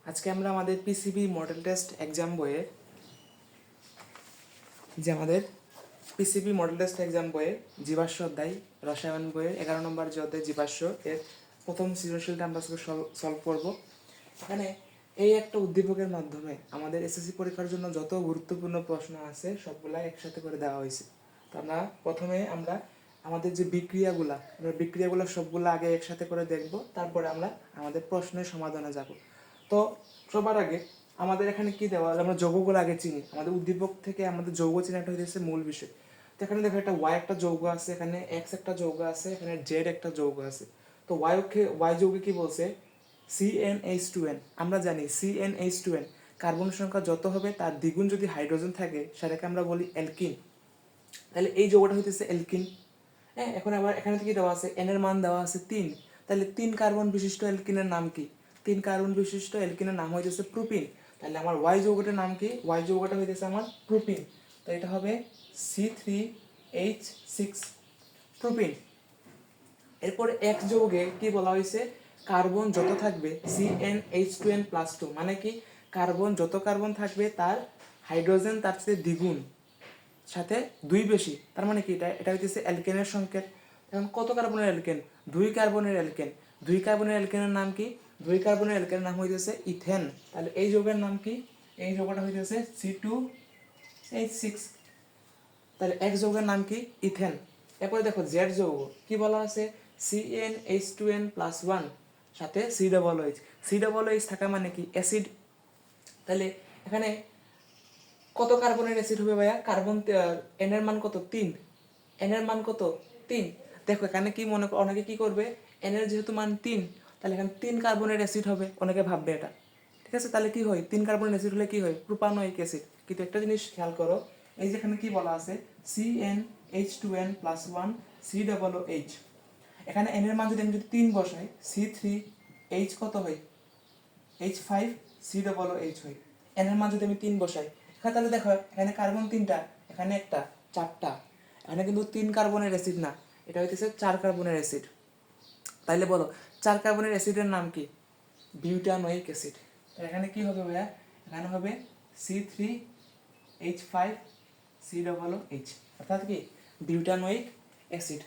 আজকে আমরা আমাদের পিসিবি মডেল টেস্ট এক্সাম বইয়ে জীবাশ্ম অধ্যায় রসায়ন বইয়ের 11 নম্বর যে অধ্যায় জীবাশ্ম এর প্রথম সৃজনশীলটা আমরা সলভ করব। এখানে এই একটা উদ্দীপকের মাধ্যমে আমাদের এসএসসি পরীক্ষার জন্য যত গুরুত্বপূর্ণ প্রশ্ন আছে সবগুলা একসাথে করে দেওয়া হয়েছে। তো প্রথমে আমরা আমাদের যে বিক্রিয়াগুলো সবগুলো আগে একসাথে করে দেখব, তারপরে আমরা আমাদের প্রশ্নের সমাধানে যাব। তো সবার আগে আমাদের এখানে কি দেওয়া, আমরা যৌগগুলো আগে চিনি। আমাদের উদ্দীপক থেকে আমাদের যৌগ চেনাটা হচ্ছে মূল বিষয়। তো এখানে দেখো একটা ওয়াই একটা যৌগ আছে, এখানে এক্স একটা যৌগ আছে, এখানে জেড একটা যৌগ আছে। তো ওয়াই যৌগে কি বলছে? CnH2n। আমরা জানি CnH2n কার্বন সংখ্যা যত হবে তার দ্বিগুণ যদি হাইড্রোজেন থাকে সেটাকে আমরা বলি অ্যালকিন। তাহলে এই যৌগটা হইতেছে অ্যালকিন। হ্যাঁ, এখন আবার এখানে কি দেওয়া আছে? এন এর মান দেওয়া আছে 3। তাহলে 3 কার্বন বিশিষ্ট অ্যালকিনের নাম কি? 3 কার্বন বিশিষ্ট অ্যালকিনের নাম হইতেছে প্রোপিন। তাহলে আমার ওয়াই যৌগটার নাম কি? ওয়াই যৌগটা হইতেছে আমার প্রোপিন। তো এটা হবে C3H6 প্রোপিন। এরপরে এক্স যৌগে কি বলা হয়েছে? কার্বন যত থাকবে CnH2n+2, মানে কি কার্বন যত কার্বন থাকবে তার হাইড্রোজেন তার চেয়ে দ্বিগুণ, সাথে 2 বেশি। তার মানে কি এটা হইতেছে অ্যালকেনের সংকেত। এখন কত কার্বনের অ্যালকেন? 2 কার্বনের অ্যালকেন। 2 কার্বনের অ্যালকেনের নাম কি? 2 কার্বনের অ্যালকেনের নাম হইতেছে ইথেন। তাহলে এই যৌগের নাম কি? এই যৌগটা হইতেছে C2H6। তাহলে এক যৌগের নাম কি? ইথেন। এরপরে দেখো জেড যৌগ কি বলা আছে? CnH2n+1 সাথে COOH। COOH থাকা মানে কি? অ্যাসিড। তাহলে এখানে কত কার্বনের অ্যাসিড হবে ভাইয়া? কার্বন এন এর মান কত? 3। এন এর মান কত? 3। দেখো এখানে কি মনে অনেকে কি করবে, এন এর যেহেতু মান 3 তাহলে এখানে 3 কার্বনের অ্যাসিড হবে, অনেকে ভাববে এটা। ঠিক আছে, তাহলে কি হয়? 3 কার্বনের অ্যাসিড হলে কি হয়? Propanoic acid. কিন্তু একটা জিনিস খেয়াল করো, এই যে এখানে কি বলা আছে? CnH2n+1 COOH। এখানে এন এর মান যদি আমি 3 বসাই, C3H কত হয়? H5 COOH হয়। এন এর মান যদি আমি 3 বসাই, এখানে তাহলে দেখো এখানে কার্বন 3টা, এখানে একটা, 4টা। এখানে কিন্তু 3 কার্বনের অ্যাসিড না, এটা হইতেছে 4 কার্বনের অ্যাসিড। তাইলে বলো 4 কার্বনের অ্যাসিডের নাম কি? Butanoic acid. এখানে কি হবে ভাইয়া? এখানে হবে C3H5COOH, অর্থাৎ কি বিউটানোয়িক অ্যাসিড।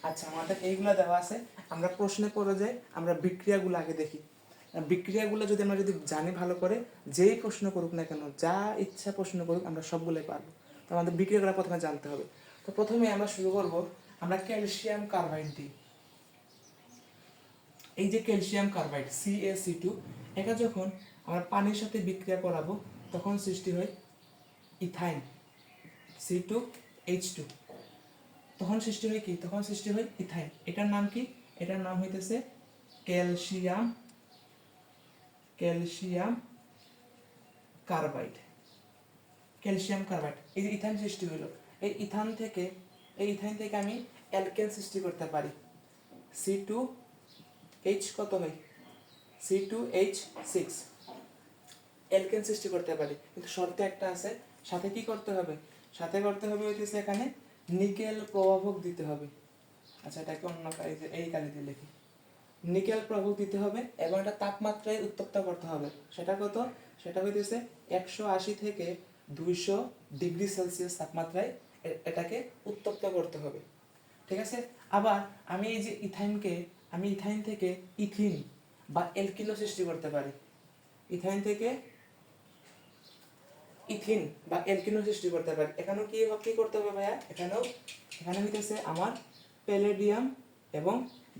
আচ্ছা, আমাদের এইগুলা দেওয়া আছে। আমরা প্রশ্নে পড়ে যাই, আমরা বিক্রিয়াগুলো আগে দেখি। বিক্রিয়াগুলো যদি আমরা জানি ভালো করে, যেই প্রশ্ন করুক না কেন, যা ইচ্ছা প্রশ্ন করুক, আমরা সবগুলোই পারবো। তো আমাদের বিক্রিয়াগুলো প্রথমে জানতে হবে। তো প্রথমে আমরা শুরু করব, আমরা ক্যালসিয়াম কার্বাইড দিই। এই যে ক্যালসিয়াম কার্বাইড CaC2, এটা যখন আমরা পানির সাথে বিক্রিয়া করাবো তখন সৃষ্টি হয় ইথাইন C2H2। তখন সৃষ্টি হয় কি? তখন সৃষ্টি হয় ইথাইন। এটার নাম কি? এটার নাম হইতেছে ক্যালসিয়াম কার্বাইড। Calcium carbide. এই যে ইথাইন সৃষ্টি হলো, এই ইথাইন থেকে আমি অ্যালকেন সৃষ্টি করতে পারি। C2H কত হয়? C2H6 অ্যালকেন সৃষ্টি করতে পারি, কিন্তু শর্ত একটা আছে। সাথে কি করতে হবে? সাথে করতে হবে হইতেছে এখানে নিকেল প্রভাবক দিতে হবে। আচ্ছা, এটাকে অন্য এই কালি দিয়ে লিখি। নিকেল প্রভাবক দিতে হবে এবং এটা তাপমাত্রায় উত্তপ্ত করতে হবে। সেটা কত? সেটা হইতেছে 180 থেকে 200 ডিগ্রি সেলসিয়াস তাপমাত্রায় এটাকে উত্তপ্ত করতে হবে। ঠিক আছে। আবার আমি এই যে ইথাইন থেকে ইথিন বা অ্যালকিনও সৃষ্টি করতে পারি। ইথাইন থেকে ইথিন বা অ্যালকিনও সৃষ্টি করতে পারি। এখানেও কি করতে হবে ভাইয়া? এখানে হইতেছে আমার প্যালেডিয়াম এবং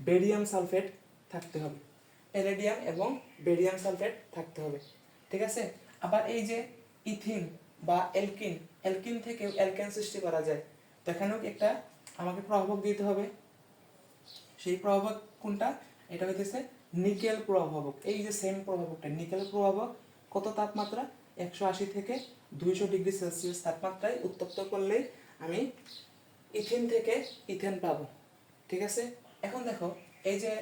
বেরিয়াম সালফেট থাকতে হবে। প্যালেডিয়াম এবং বেরিয়াম সালফেট থাকতে হবে। ঠিক আছে। আবার এই যে ইথিন বা অ্যালকিন থেকে অ্যালকেন সৃষ্টি করা যায়। তো এখানেও একটা আমাকে প্রভাবক দিতে হবে। সেই প্রভাবক কোনটা? এটা হইতেছে নিকেল প্রভাবক। এই যে সেম প্রভাবকটা নিকেল প্রভাবক, কত তাপমাত্রা? 180 থেকে 200 ডিগ্রি সেলসিয়াস তাপমাত্রায় উত্তপ্ত করলেই আমি ইথিন থেকে ইথেন পাবো। ঠিক আছে। এখন দেখো এই যে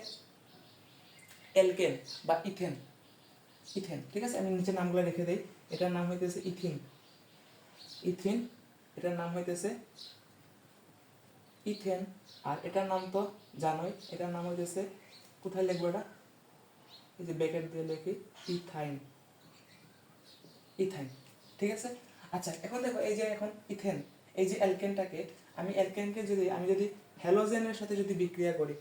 অ্যালকেন বা ইথেন, ঠিক আছে, আমি নিচে নামগুলো রেখে দিই। এটার নাম হইতেছে ইথিন। এটার নাম হইতেছে ইথেন। আর এটার নাম তো জানোই, এটার নাম হইতেছে, কোথায় লিখবো এটা? এই যে ব্র্যাকেট দিয়ে লিখি ইথাইন। ইথাইন। ঠিক আছে, আচ্ছা এখন দেখো এই যে এখন ইথেন, এই যে অ্যালকেনটাকে অ্যালকেনকে আমি যদি হ্যালোজেনের সাথে যদি বিক্রিয়া করি,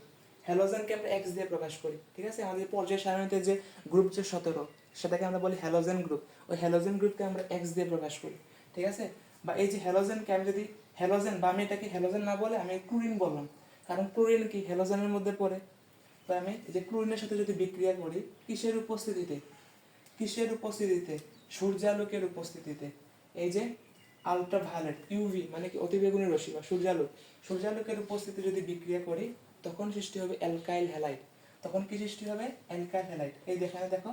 হ্যালোজেনকে আমরা এক্স দিয়ে প্রকাশ করি। ঠিক আছে, আমাদের পর্যায় সারণীতে যে গ্রুপ যে 17 সেটাকে আমরা বলি হ্যালোজেন গ্রুপ, ওই হ্যালোজেন গ্রুপকে আমরা এক্স দিয়ে প্রকাশ করি। ঠিক আছে, বা এই যে হ্যালোজেনকে আমি যদি হ্যালোজেন, বা আমি এটাকে হ্যালোজেন না বলে আমি ক্লোরিন বললাম, কারণ ক্লোরিন কি হ্যালোজেনের মধ্যে পড়ে। তো আমি এই যে ক্লোরিনের সাথে যদি বিক্রিয়া করি কিসের উপস্থিতিতে, সূর্যালোকের উপস্থিতিতে, এই যে আলট্রাভায়োলেট ইউভি মানে কি অতিবেগুনি রশ্মি বা সূর্যালোকের উপস্থিতিতে যদি বিক্রিয়া করি তখন সৃষ্টি হবে অ্যালকাইল হ্যালাইড। তখন কি সৃষ্টি হবে? Alkyl halide. এই এখানে দেখো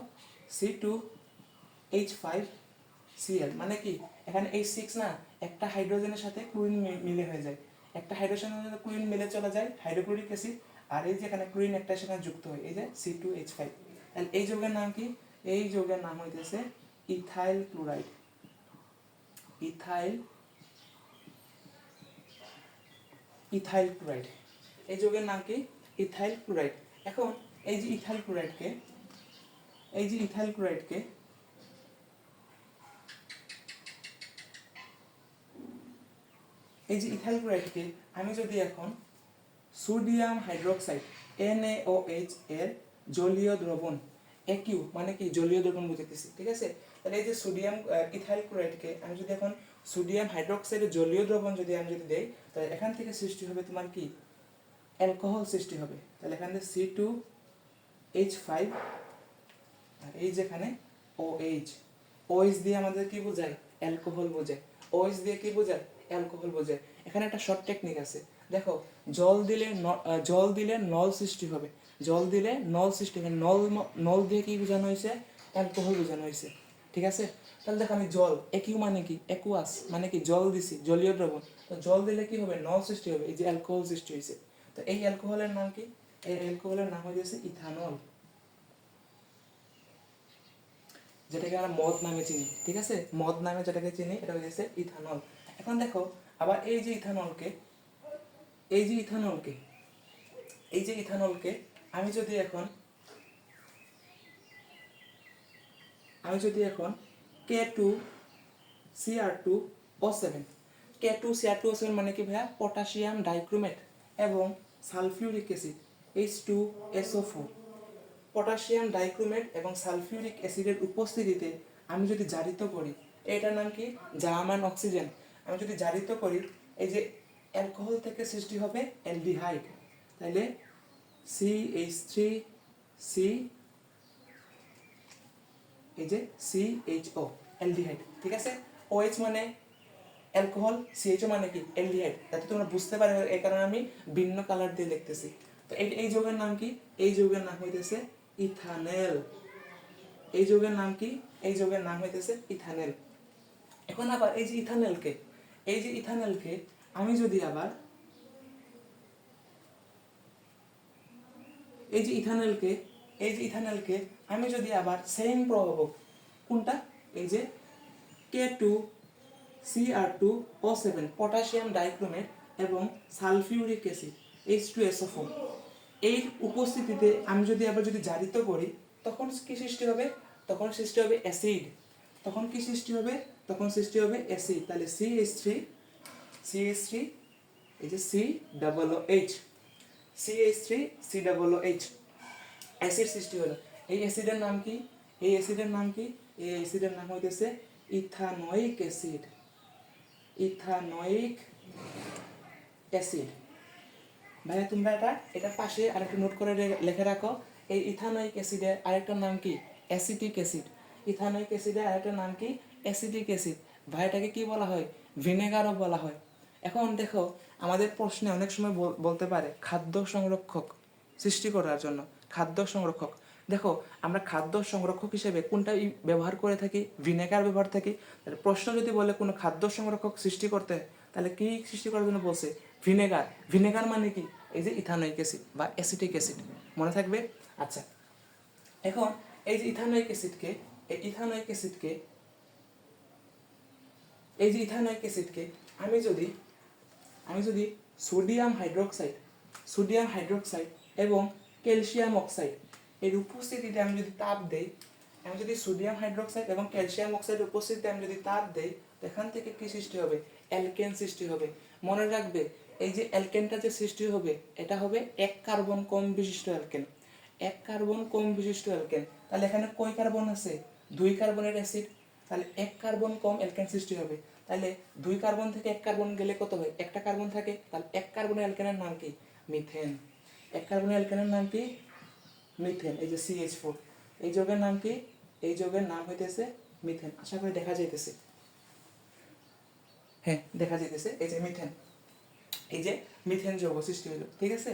C2H5Cl মানে কি এখানে H6 না, একটা হাইড্রোজেনের সাথে ক্লোরিন মিলে হয়ে যায়, একটা হাইড্রোজেনের সাথে ক্লোরিন মিলে চলে যায় হাইড্রোক্লোরিক অ্যাসিড, আর এই যে এখানে ক্লোরিন একটা সেখানে যুক্ত হয়, এই যে C2H5। তাহলে এই যৌগের নাম কি? এই যৌগের নাম হইতেছে ইথাইল ক্লোরাইড। ইথাইল ক্লোরাইড, এই যৌগের নাম কি? Ethyl chloride. এখন এই যে ইথাইল ক্লোরাইডকে আমি যদি এখন সোডিয়াম হাইড্রোক্সাইড NaOH এর জলীয় দ্রবণ AQ মানে কি জলীয় দ্রবণ বুঝাইতেছি। ঠিক আছে, তাহলে এই যে সোডিয়াম ইথাইল ক্লোরাইডকে আমি যদি এখন সোডিয়াম হাইড্রোক্সাইডের জলীয় দ্রবণ যদি আমি দেই, তাহলে এখান থেকে সৃষ্টি হবে তোমার কি অ্যালকোহল সৃষ্টি হবে। তাহলে এখানে C2H5 আর এই যেখানে OH দিয়ে আমাদের কি বোঝায়? অ্যালকোহল বোঝায়। OH দিয়ে কি বোঝায়? অ্যালকোহল বোঝায়। এখানে একটা শর্ট টেকনিক আছে, দেখো জল দিলে নল সৃষ্টি হবে, নল দিয়ে কি বোঝানো হয়েছে? অ্যালকোহল বোঝানো হয়েছে। ঠিক আছে, তাহলে দেখো আমি জল একিউ মানে কি অ্যাকুয়াস মানে কি জল দিছি, জলীয় দ্রবণ, তো জল দিলে কি হবে? নল সৃষ্টি হবে, এই যে অ্যালকোহল সৃষ্টি হয়েছে। তো এই অ্যালকোহলের নাম কি? এই অ্যালকোহলের নাম হয়েছে ইথানল, যেটাকে আমরা মদ নামে চিনি। ঠিক আছে, মদ নামে যেটাকে চিনি এটা হচ্ছে ইথানল। এখন দেখো আবার এই যে ইথানলকে আমি যদি এখন K2Cr2O7 মানে কি ভাইয়া? পটাশিয়াম ডাইক্রোমেট এবং sulphuric acid H2SO4, potassium dichromate এবং সালফিউরিক অ্যাসিডের উপস্থিতিতে আমি যদি জারিত করি, এটার নাম কি? German oxygen. আমি যদি জারিত করি এই যে অ্যালকোহল থেকে সৃষ্টি হবে অ্যালডিহাইড, তাহলে CH3C এই যে CHO অ্যালডিহাইড। ঠিক আছে, OH মানে অ্যালকোহল, CHO মানে কি? অ্যালডিহাইড। যাতে তোমরা বুঝতে পারো এই কারণে আমি ভিন্ন কালার দিয়ে লিখতেছি। তো এই যৌগের নাম কি? এই যৌগের নাম হইতেছে ইথানেল। এই যৌগের নাম কি? এই যৌগের নাম হইতেছে ইথানেল। এখন আবার এই যে ইথানেলকে আমি যদি আবার আমি যদি আবার সেম প্রভাবক, কোনটা? এই যে K2Cr2O7 পটাশিয়াম ডাইক্রোমেট এবং সালফিউরিক অ্যাসিড H2SO4 এর উপস্থিতিতে আমি যদি আবার জারিত করি তখন কি সৃষ্টি হবে? তখন সৃষ্টি হবে অ্যাসিড। তখন কি সৃষ্টি হবে? তখন সৃষ্টি হবে অ্যাসিড। তাহলে CH3 এই যে CH3COOH অ্যাসিড সৃষ্টি হলো। এই অ্যাসিডের নাম কি? এই অ্যাসিডের নাম হইতেছে ইথানোয়িক অ্যাসিড। ভাইয়া তোমরা এটা পাশে আরেকটা নোট করে লিখে রাখো। এই ইথানোয়িক অ্যাসিডের আরেকটা নাম কি? Acetic acid. ইথানোয়িক অ্যাসিডের আরেকটা নাম কি? Acetic acid. ভাইটাকে কি বলা হয়? ভিনেগারও বলা হয়। এখন দেখো আমাদের প্রশ্নে অনেক সময় বলতে পারে খাদ্য সংরক্ষক সৃষ্টি করার জন্য, খাদ্য সংরক্ষক। দেখো আমরা খাদ্য সংরক্ষক হিসেবে কোনটা ব্যবহার করে থাকি? ভিনেগার ব্যবহার থাকি। প্রশ্ন যদি বলে কোনো খাদ্য সংরক্ষক সৃষ্টি করতে, তাহলে কি সৃষ্টি করার জন্য বলছে? ভিনেগার মানে কি? এই যে ইথানোয়িক অ্যাসিড বা অ্যাসিটিক অ্যাসিড, মনে থাকবে। আচ্ছা, এখন এই যে ইথানোয়িক অ্যাসিডকে আমি যদি সোডিয়াম হাইড্রোক্সাইড এবং ক্যালসিয়াম অক্সাইড এর উপস্থিতিতে আমি যদি তাপ দেই, আমি যদি সোডিয়াম হাইড্রোক্সাইড এবং ক্যালসিয়াম অক্সাইড উপস্থিতিতে আমি যদি তাপ দেই, তো এখান থেকে কি সৃষ্টি হবে? অ্যালকেন সৃষ্টি হবে। মনে রাখবে, এই যে অ্যালকেনটা যে সৃষ্টি হবে, এটা হবে এক কার্বন কম বিশিষ্ট অ্যালকেন। এক কার্বন কম বিশিষ্ট অ্যালকেন। তাহলে এখানে কয় কার্বন আছে? 2 কার্বনের অ্যাসিড। তাহলে এক কার্বন কম অ্যালকেন সৃষ্টি হবে। তাহলে 2 কার্বন থেকে এক কার্বন গেলে কত হয়? একটা কার্বন থাকে। তাহলে এক কার্বনের অ্যালকেনের নাম কি? মিথেন। এক কার্বনের অ্যালকেনের নাম কি? মিথেন। এই যে CH4, এই যৌগের নাম কি? এই যৌগের নাম হইতেছে মিথেন। আশা করি দেখা যাইতেছে। হ্যাঁ, দেখা যাইতেছে। এই যে মিথেন, এই যে মিথেন যৌগ সৃষ্টি হলো। ঠিক আছে,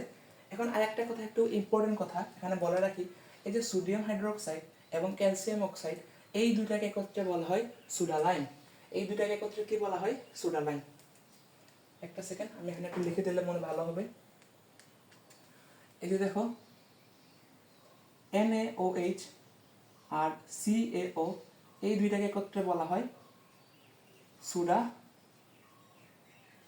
এখন আরেকটা কথা, একটু ইম্পর্টেন্ট কথা এখানে বলে রাখি। এই যে সোডিয়াম হাইড্রোক্সাইড এবং ক্যালসিয়াম অক্সাইড, এই দুটাকে একত্রে বলা হয় সুডালাইন। এই দুটাকে একত্রে কি বলা হয়? সুডালাইন। একটা সেকেন্ড, আমি এখানে একটু লিখে দিলে মনে ভালো হবে। এই যে দেখো, NaOH আর CaO, এই দুইটাকে একত্রে বলা হয় সুডা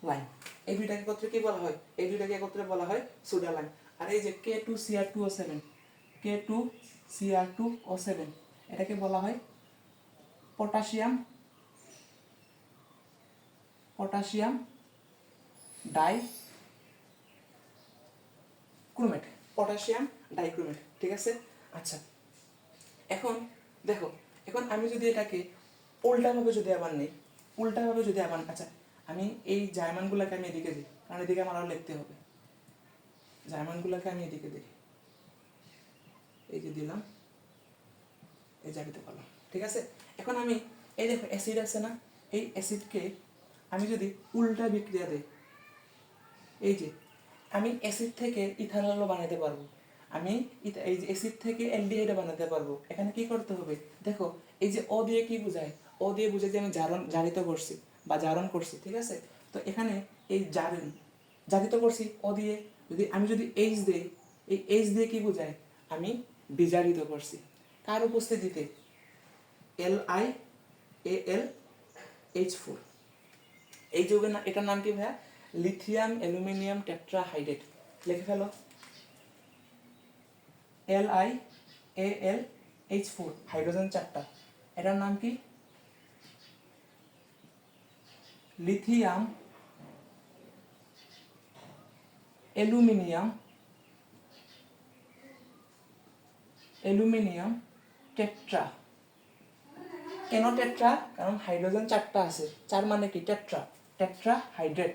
লাইন। এই দুইটাকে একত্রে কি বলা হয়? এই দুইটাকে একত্রে বলা হয় সুডা লাইন। আর এই যে K2Cr2O7, K2Cr2O7, এটাকে বলা হয় পটাশিয়াম ডাইক্রোমেট। Potassium dichromate. ঠিক আছে, আচ্ছা। এখন দেখো, এখন আমি যদি এটাকে উল্টাভাবে যদি আবার নেই, উল্টাভাবে যদি আবার, আচ্ছা আমি এই জার্মানগুলোকে আমি এদিকে দিই, কারণ এদিকে আমার আরও লিখতে হবে। জার্মানগুলোকে আমি এদিকে দিই, এই যে দিলাম, এই জায়গাতে পারলাম। ঠিক আছে, এখন আমি এই দেখো অ্যাসিড আছে না, এই অ্যাসিডকে আমি যদি উল্টা বিক্রিয়া দিই, এই যে আমি অ্যাসিড থেকে ইথানলও বানাতে পারবো, আমি এই যে অ্যাসিড থেকে অ্যালডিহাইডও বানাতে পারবো। এখানে কি করতে হবে? দেখো, এই যে অ দিয়ে কি বোঝায়? অ দিয়ে বোঝায় যে আমি জারিত করছি বা জারণ করছি। ঠিক আছে, তো এখানে এই জারিত করছি অ দিয়ে। আমি যদি এইচ দেই, এই এইচ দিয়ে কি বোঝায়? আমি বিজারিত করছি। কার উপস্থিতিতে? LiAlH4। এই যৌগের নাম, এটার নাম কি ভাইয়া? Lithium aluminium tetrahydrate. লিখে ফেলো, LiAlH4, হাইড্রোজেন 4টা। এটার নাম কি? Lithium aluminium tetra. কেন টেট্রা? কারণ হাইড্রোজেন 4টা আছে। 4 মানে কি? টেট্রা। টেট্রাহাইড্রেট।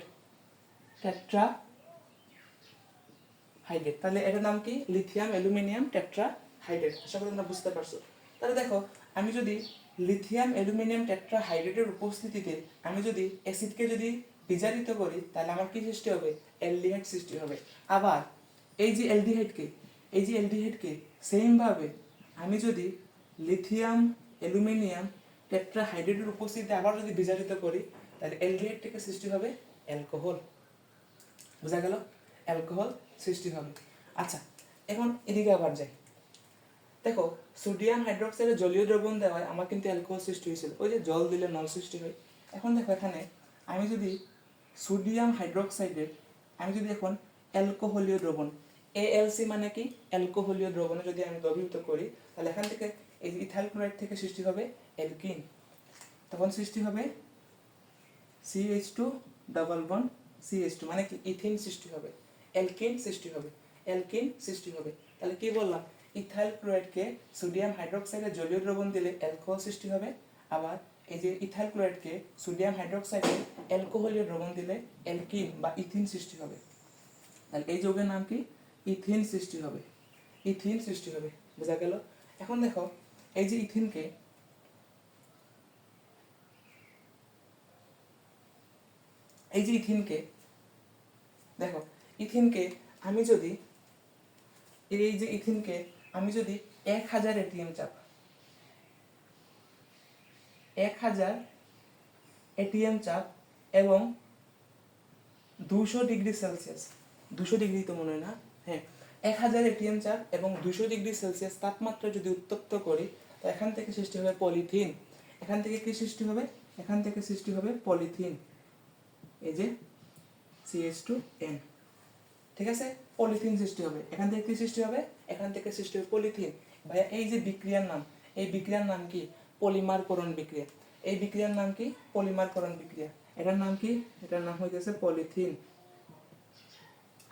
টেট্রাহাইড্রেট। তাহলে এটার নাম কি? Lithium aluminium টেট্রাহাইড্রেট। আশা করি তোমরা বুঝতে পারছো। তাহলে দেখো, আমি যদি লিথিয়াম অ্যালুমিনিয়াম টেট্রাহাইড্রেটের উপস্থিতিতে আমি যদি অ্যাসিডকে যদি বিজারিত করি, তাহলে আমার কি সৃষ্টি হবে? অ্যালডিহাইড সৃষ্টি হবে। আবার এই যে অ্যালডিহাইডকে সেমভাবে আমি যদি লিথিয়াম অ্যালুমিনিয়াম টেট্রাহাইড্রেটের উপস্থিতিতে আবার যদি বিজারিত করি, তাহলে অ্যালডিহাইড থেকে সৃষ্টি হবে অ্যালকোহল। বোঝা গেল? অ্যালকোহল সৃষ্টি হবে। আচ্ছা, এখন এদিকে আবার যাই। দেখো, সোডিয়াম হাইড্রোক্সাইডে জলীয় দ্রবণ দেওয়ায় আমার কিন্তু অ্যালকোহল সৃষ্টি হয়েছিল। ওই যে জল দিলে নল সৃষ্টি হয়। এখন দেখো, এখানে আমি যদি সোডিয়াম হাইড্রোক্সাইডের আমি যদি এখন অ্যালকোহলীয় দ্রবণ, ALC মানে কি? অ্যালকোহলীয় দ্রবণে যদি আমি দ্রবীভূত করি, তাহলে এখান থেকে এই যে ইথাইল ক্লোরাইড থেকে সৃষ্টি হবে অ্যালকিন। তখন সৃষ্টি হবে CH2 ডাবল বন্ড CH2, মানে কি? ইথিন সৃষ্টি হবে, অ্যালকিন সৃষ্টি হবে, অ্যালকিন সৃষ্টি হবে। তাহলে কি বললাম? ইথাইল ক্লোরাইডকে সোডিয়াম হাইড্রোক্সাইডের জলীয় দ্রবণ দিলে অ্যালকোহল সৃষ্টি হবে। আবার এই যে ইথাইল ক্লোরাইডকে সোডিয়াম হাইড্রোক্সাইডে অ্যালকোহলীয় দ্রবণ দিলে অ্যালকিন বা ইথিন সৃষ্টি হবে। তাহলে এই যৌগের নাম কি? ইথিন সৃষ্টি হবে, ইথিন সৃষ্টি হবে। বোঝা গেল? এখন দেখো, এই যে ইথিনকে দেখো, ইথিনকে আমি যদি এই যে ইথিনকে আমি যদি 1000 এটিএম চাপ, 1000 এটিএম চাপ এবং 200 ডিগ্রি সেলসিয়াস, 200 ডিগ্রি তো মনে হয় না, হ্যাঁ, 1000 এটিএম চাপ এবং 200 ডিগ্রি সেলসিয়াস তাপমাত্রা যদি উত্তপ্ত করি, তো এখান থেকে সৃষ্টি হবে পলিথিন। এখান থেকে কি সৃষ্টি হবে? এখান থেকে সৃষ্টি হবে পলিথিন। এই যে CH2N। ঠিক আছে, পলিথিন সৃষ্টি হবে। এখান থেকে কি সৃষ্টি হবে? এখান থেকে সৃষ্টি হবে পলিথিন। ভাইয়া এই যে বিক্রিয়ার নাম, এই বিক্রিয়ার নাম কি? পলিমারকরণ বিক্রিয়া। এই বিক্রিয়ার নাম কি? পলিমারকরণ বিক্রিয়া। এটার নাম কি? এটার নাম হইতেছে পলিথিন।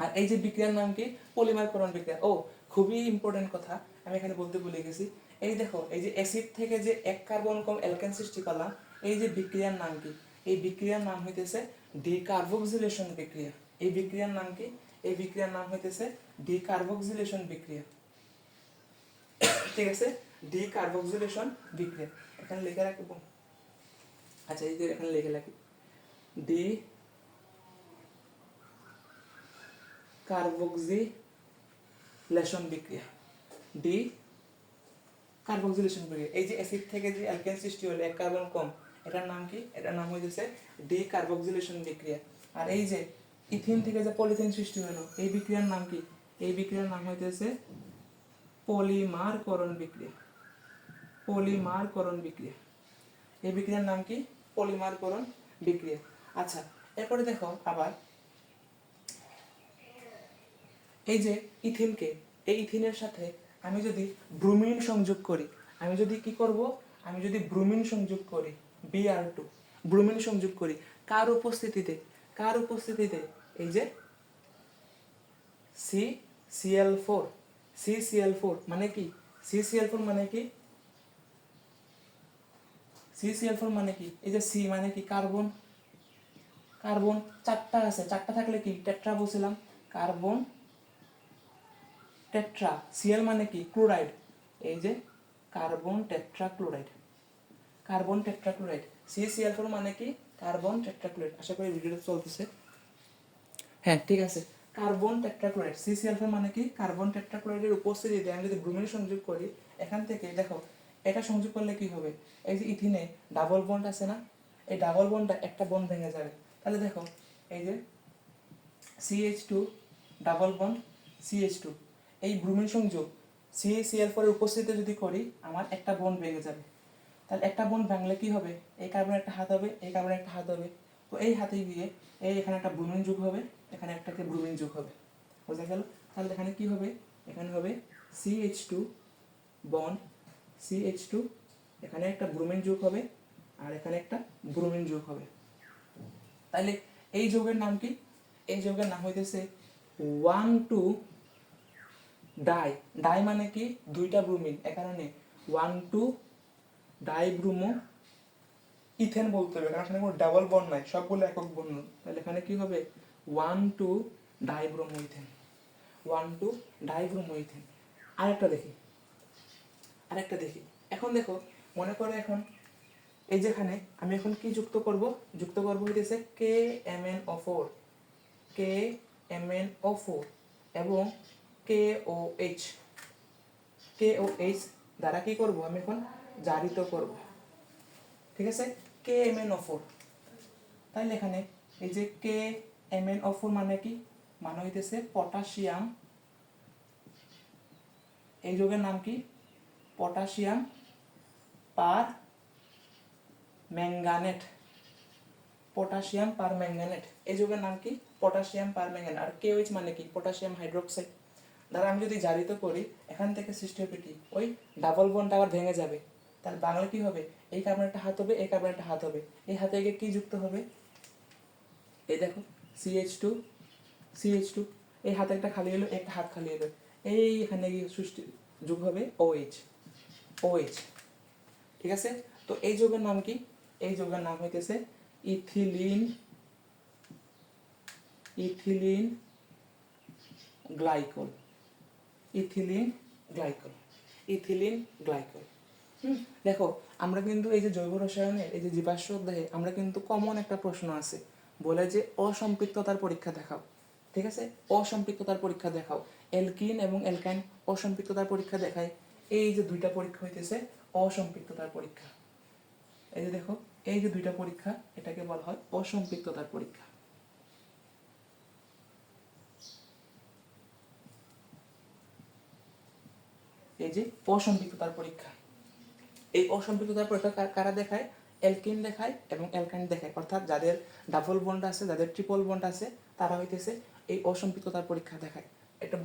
আর এই যে বিক্রিয়ার নাম কি? পলিমারকরণ বিক্রিয়া। ও, খুবই ইম্পর্টেন্ট কথা আমি এখানে বলতে ভুলে গেছি। এই দেখো, এই যে অ্যাসিড থেকে যে এক কার্বন কম অ্যালকেন সৃষ্টি করলাম, এই যে বিক্রিয়ার নাম কি? এই বিক্রিয়ার নাম হইতেছে ডিকার্বক্সিলেশন বিক্রিয়া। এই বিক্রিয়ার নাম কি? এই বিক্রিয়ার নাম হইতেছে ডিকার্বক্সিলেশন বিক্রিয়া। ঠিক আছে, ডিকার্বক্সিলেশন বিক্রিয়া। এখানে লিখে রাখবো। আচ্ছা, এই যে এখানে লিখে রাখি, ডি কার্বক্সিলেশন বিক্রিয়া। ডি কার্বক্সিলেশন বিক্রিয়া। এই যে অ্যাসিড থেকে যে অ্যালকেন সৃষ্টি হলো এক কার্বন কম, এটার নাম কি? এটার নাম হইতেছে ডি কার্বক্সিলেশন বিক্রিয়া। আর এই যে ইথিন থেকে যে পলিথিন সৃষ্টি হলো, এই বিক্রিয়ার নাম কি? এই বিক্রিয়ার নাম হইতেছে পলিমারকরণ বিক্রিয়া। পলিমারকরণ বিক্রিয়া। এই বিক্রিয়ার নাম কি? পলিমারকরণ বিক্রিয়া। আচ্ছা, এরপরে দেখো আবার এই যে ইথিনকে, এই ইথিনের সাথে আমি যদি ব্রোমিন সংযোগ করি, আমি যদি কি করব? আমি যদি ব্রোমিন সংযোগ করি, Br2, ব্রোমিন সংযোগ করি কার উপস্থিতিতে? কার উপস্থিতিতে? এই যে CCl4। CCl4 মানে কি? CCl4 মানে কি? CCl4 মানে কি? এই যে C মানে কি? কার্বন। কার্বন চারটা আছে, চারটা থাকলে কি? টেট্রা বলছিলাম। Carbon tetra. Cl মানে কি? ক্লোরাইড। এই যে carbon tetrachloride. Carbon tetrachloride. CCl4 মানে কি? Carbon tetrachloride. আশা করি ভিডিওটা চলতেছে। হ্যাঁ, ঠিক আছে। Carbon tetrachloride. CCl4 মানে কি? কার্বন টেট্রাক্লোরাইডের উপস্থিতিতে আমি যদি ব্রোমিন সংযোগ করি, এখান থেকে দেখো এটা সংযোগ করলে কি হবে? এই যে ইথিনে ডাবল বন্ড আছে না, এই ডাবল বন্ডটা একটা বন্ড ভেঙে যাবে। তাহলে দেখো এই যে CH2 ডাবল বন্ড CH2, এই ব্রোমিন সংযোগ CCl4 এর উপস্থিতিতে যদি করি, আমার একটা বন্ড ভেঙে যাবে। তাহলে একটা বন্ড ভাঙলে কি হবে? এই কার্বনের একটা হাত হবে, এই কার্বনের একটা হাত হবে। তো এই হাতে গিয়ে এই এখানে একটা ব্রোমিন যোগ হবে, এখানে একটাকে ব্রোমিন যোগ হবে। বোঝা গেল? তাহলে এখানে কি হবে? এখানে হবে CH2 বন্ড CH2, এখানে একটা ব্রোমিন যোগ হবে, আর এখানে একটা ব্রোমিন যোগ হবে। তাহলে এই যৌগের নাম কি? এই যৌগের নাম হইতেছে 1,2 ডাই। ডাই মানে কি? দুইটা ব্রোমিন, এ কারণে 1,2 ডাইব্রোমো ইথেন বলতে হবে, কারণ এখানে কোনো ডাবল বন্ড নাই, সবগুলো একক বন্ড। তাহলে এখানে কি হবে? 1,2 ডাইব্রোমো ইথেন। 1,2 dibromo ethane. আরেকটা দেখি, আরেকটা দেখি। এখন দেখো, মনে করো এখন এই যেখানে আমি এখন কি যুক্ত করব? যুক্ত করব হইতেছে KMnO4, KMnO4 এবং KOH। KOH দ্বারা কি করব? আমি এখন জারিত করব। ঠিক আছে, KMnO4। তাইলে এখানে এই যে KMnO4 মানে কি? মানে হইতেছে পটাশিয়াম। এই যৌগের নাম কি? পটাশিয়াম পার ম্যাঙ্গানেট। পটাশিয়াম পার ম্যাঙ্গানেট, এই যৌগের নাম কি? পটাশিয়াম পার ম্যাঙ্গানেট। আর KOH মানে কি? Potassium hydroxide. দ্বারা আমি যদি জারিত করি, এখান থেকে সৃষ্টি হবে কি? ওই ডাবল বন্ডটা আবার ভেঙে যাবে। তাহলে বাংলা কি হবে? এই কার্বনের একটা হাত হবে, এই কার্বনের একটা হাত হবে। এই হাতে গিয়ে কি যুক্ত হবে? এই দেখো CH2, CH2, এই হাতে একটা খালি হলো, একটা হাত খালি হলো, এই এখানে গিয়ে সৃষ্টি যোগ হবে OH। OH। ঠিক আছে, তো এই যৌগের নাম কি? এই যৌগের নাম হইতেছে ethylene. Ethylene glycol. Ethylene glycol. Ethylene glycol. দেখো, আমরা কিন্তু এই যে জৈব রসায়নের এই যে জীবাশ্ম অধ্যায়ে আমরা কিন্তু কমন একটা প্রশ্ন আছে, বলে যে অসম্পৃক্ততার পরীক্ষা দেখাও। ঠিক আছে, অসম্পৃক্ততার পরীক্ষা দেখাও। অ্যালকিন এবং অ্যালকাইন অসম্পৃক্ততার পরীক্ষা দেখায়। এই যে দুইটা পরীক্ষা হইতেছে অসম্পৃক্ততার পরীক্ষা। এই যে দেখো, এই যে দুইটা পরীক্ষা, এটাকে বলা হয় অসম্পৃক্ততার পরীক্ষা। এই যে অসম্পৃক্ততার পরীক্ষা, এই অসম্পৃক্ততার পরীক্ষা কারা দেখায়? অ্যালকিন দেখায় এবং অ্যালকাইন দেখায়। অর্থাৎ যাদের ডাবল বন্ড আছে, যাদের ট্রিপল বন্ড আছে, তারা হইতেছে এই অসম্পৃক্ততার পরীক্ষা দেখায়। এটা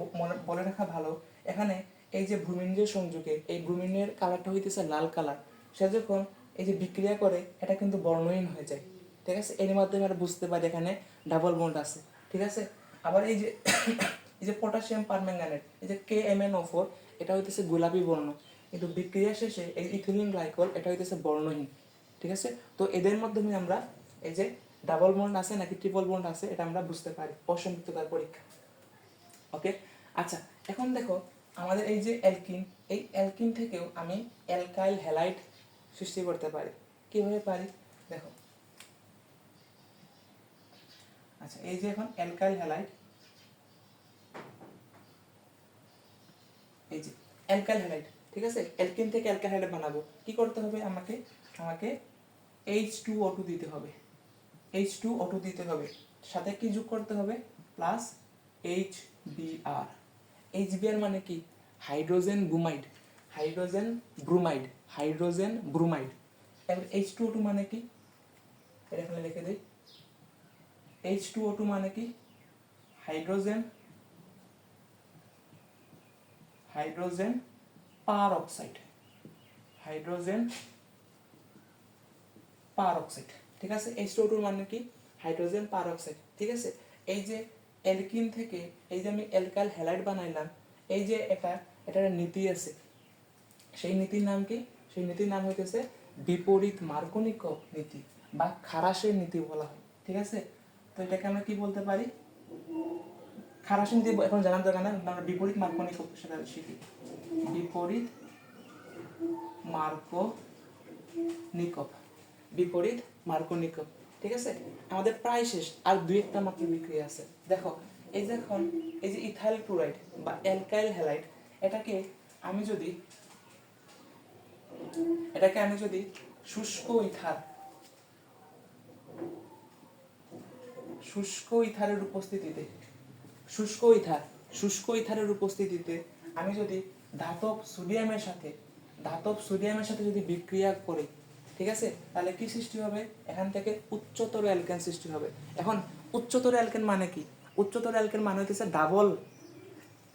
বলে রাখা ভালো। এখানে এই যে ব্রোমিনের সংযোগে এই ব্রোমিনের কালারটা হইতেছে লাল কালার, সে যখন এই যে বিক্রিয়া করে এটা কিন্তু বর্ণহীন হয়ে যায়, ঠিক আছে। এর মাধ্যমে আমরা বুঝতে পারি এখানে ডাবল বন্ড আছে, ঠিক আছে। আবার এই যে এই যে পটাশিয়াম পারম্যাঙ্গানেট, এই যে KMnO4, এটা হইতেছে গোলাপি বর্ণ, কিন্তু বিক্রিয়া শেষে এই ইথিলিন গ্লাইকল এটা হইতেছে বর্ণহীন, ঠিক আছে। তো এদের মাধ্যমে আমরা এই যে ডাবল বন্ড আছে নাকি ট্রিপল বন্ড আছে এটা আমরা বুঝতে পারি অসম্পৃক্ততার পরীক্ষা। ওকে, আচ্ছা এখন দেখো আমাদের এই যে অ্যালকিন, এই অ্যালকিন থেকেও আমি অ্যালকাইল হ্যালাইড সৃষ্টি করতে পারি। কিভাবে পারি দেখো, আচ্ছা এই যে এখন অ্যালকাইল হ্যালাইড, এই যে অ্যালকাইল হ্যালাইড, ঠিক আছে। অ্যালকিন থেকে অ্যালকাইল হ্যালাইড বানাবো, কি করতে হবে আমাকে, আমাকে H2O2 দিতে হবে, H2O2 দিতে হবে, সাথে কি যোগ করতে হবে প্লাস HBr। HBr মানে কি hydrogen bromide, hydrogen bromide, hydrogen bromide. এবার H2O2 মানে কি, এটা এখানে লিখে দেই, H2O2 মানে কি হাইড্রোজেন, হাইড্রোজেন পার অক্সাইড, হাইড্রোজেন পার অক্সাইড, ঠিক আছে। H2O2 মানে কি হাইড্রোজেন পার অক্সাইড, ঠিক আছে। এই যে অ্যালকিন থেকে এই যে আমি অ্যালকাইল হ্যালাইড বানাইলাম, এই যে এটার একটা নীতি আছে, সেই নীতির নাম কি, সেই নীতির নাম হইতেছে বিপরীত মার্কনিকভ নীতি বা খারাসের নীতি বলা হয়, ঠিক আছে। তো এটাকে আমরা কি বলতে পারি, খারাসের নীতি এখন জানার দরকার না, আমরা বিপরীত মার্কনিকভ সেটা শিখি, বিপরীত মার্কনিকভ, বিপরীত মার্কনিকভ, ঠিক আছে। আমাদের প্রায় শেষ, আর দুই একটা মাত্র বিক্রিয়া আছে। দেখো এই যে এখন এই যে ইথাইল ক্লোরাইড বা অ্যালকাইল হ্যালাইড, এটাকে আমি যদি শুষ্ক ইথার, শুষ্ক ইথারের উপস্থিতিতে, শুষ্ক ইথারের উপস্থিতিতে আমি যদি ধাতব সোডিয়ামের সাথে যদি বিক্রিয়া করি, ঠিক আছে, তাহলে কি সৃষ্টি হবে, এখান থেকে উচ্চতর অ্যালকেন সৃষ্টি হবে। এখন উচ্চতর অ্যালকেন মানে কি, উচ্চতর অ্যালকেন মানে হইতেছে ডাবল,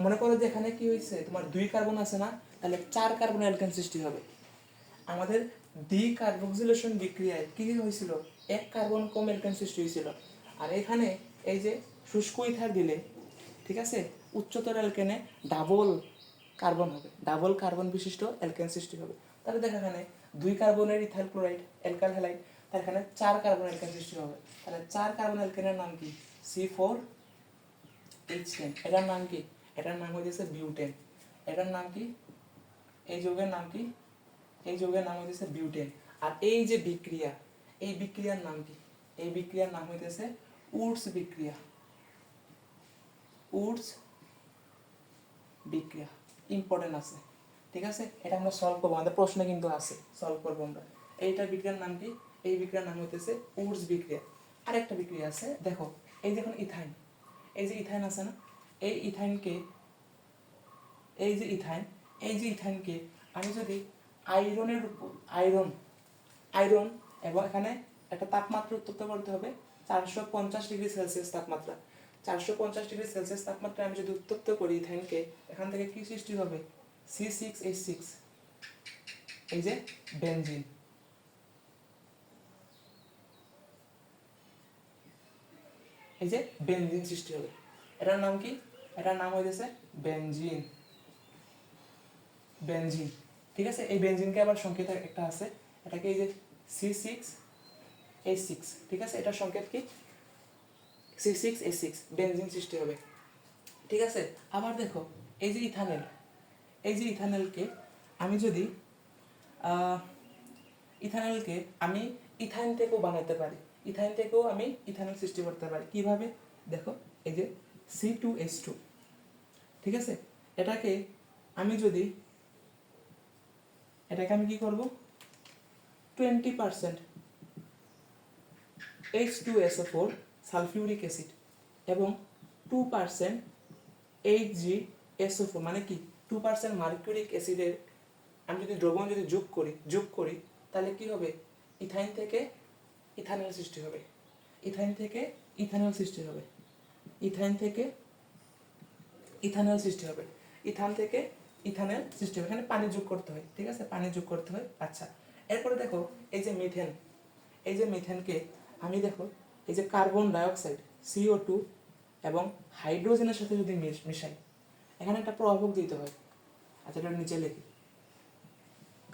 মনে করো যে এখানে কি হয়েছে তোমার 2 কার্বন আছে না, তাহলে 4 কার্বন অ্যালকেন সৃষ্টি হবে। আমাদের ডিকার্বক্সিলেশন বিক্রিয়ায় কি হয়েছিল, 1 কার্বন কম অ্যালকেন সৃষ্টি হয়েছিল। আর এখানে এই যে শুষ্ক ইথার দিলে, ঠিক আছে, উচ্চতর অ্যালকেনে ডাবল কার্বন হবে, ডাবল কার্বন বিশিষ্ট অ্যালকেন সৃষ্টি হবে। তাহলে দেখো এখানে 2 কার্বনের ইথাইল ক্লোরাইড অ্যালকাইল হ্যালাইড, তার এখানে 4 কার্বন অ্যালকেন সৃষ্টি হবে। তাহলে 4 কার্বন অ্যালকেনের নাম কি C4H10, এটার নাম কি, এটার নাম হচ্ছে বিউটেন। এটার নাম কি, এই যৌগের নাম কি, এই যৌগের নাম হচ্ছে বিউটেন। আর এই যে বিক্রিয়া, এই বিক্রিয়ার নাম কি, এই বিক্রিয়ার নাম হইতেছে উডস বিক্রিয়া, উডস বিক্রিয়া, ইম্পর্টেন্ট আছে, ঠিক আছে। এটা আমরা সলভ করবো, আমাদের প্রশ্নে কিন্তু আছে, সলভ করবো আমরা। এইটা বিক্রিয়ার নাম কি, এই বিক্রিয়ার নাম হইতেছে উডস বিক্রিয়া। আরেকটা বিক্রিয়া আছে দেখো, এই দেখুন ইথাইন, এই যে ইথাইন আছে না, এই ইথাইনকে, এই যে ইথাইন, এই যে ইথাইনকে আমি যদি আয়রনের উপর, আয়রন এবং এখানে একটা তাপমাত্রা উত্তপ্ত করতে হবে 450 ডিগ্রি সেলসিয়াস তাপমাত্রা, 450 ডিগ্রি সেলসিয়াস তাপমাত্রা আমি যদি উত্তপ্ত করি ইথাইনকে, এখান থেকে কি সৃষ্টি হবে C6H6, এই যে বেনজিন, এই যে বেনজিন সৃষ্টি হবে। এটার নাম কি, এটার নাম হইতেছে বেনজিন, বেনজিন, ঠিক আছে। এই বেনজিনকে আবার সংকেত একটা আছে, এটাকে এই যে C6H6, ঠিক আছে, এটার সংকেত কি C6H6, বেনজিন সৃষ্টি হবে, ঠিক আছে। আবার দেখো এই যে ইথানল, এই যে ইথানলকে আমি যদি ইথানলকে আমি ইথাইন থেকেও বানাতে পারি, ইথাইন থেকেও আমি ইথানল সৃষ্টি করতে পারি। কিভাবে দেখো, এই যে C2H2, ঠিক আছে, এটাকে আমি যদি, এটাকে আমি কি করব 20% H2SO4 সালফিউরিক অ্যাসিড এবং 2% HgSO4 মানে কি 2% মার্কিউরিক অ্যাসিডের আমি যদি দ্রবণ যদি যোগ করি তাহলে কি হবে, ইথাইন থেকে ইথানল সৃষ্টি হবে, ইথাইন থেকে ইথানল সৃষ্টি হবে, ইথাইন থেকে ইথানল সৃষ্টি হবে, ইথান থেকে ইথানল সৃষ্টি হবে। এখানে পানি যোগ করতে হয়, ঠিক আছে, পানি যোগ করতে হয়। আচ্ছা, এরপরে দেখো এই যে মিথেন, এই যে মিথেনকে আমি দেখো এই যে কার্বন ডাইঅক্সাইড CO2 এবং হাইড্রোজেনের সাথে যদি মিশাই, এখানে একটা প্রভাবক দিতে হয়। আচ্ছা, এটা নিচে লিখি,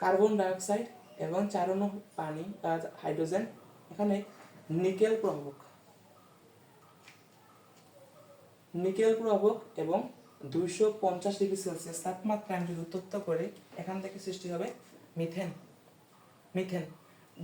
কার্বন ডাইঅক্সাইড এবং 4 অণু পানি হাইড্রোজেন, এখানে নিকেল প্রভাবক, নিকেল প্রভাবক এবং 250°C তাপমাত্রা আমি যদি উত্তপ্ত করে এখান থেকে সৃষ্টি হবে মিথেন। মিথেন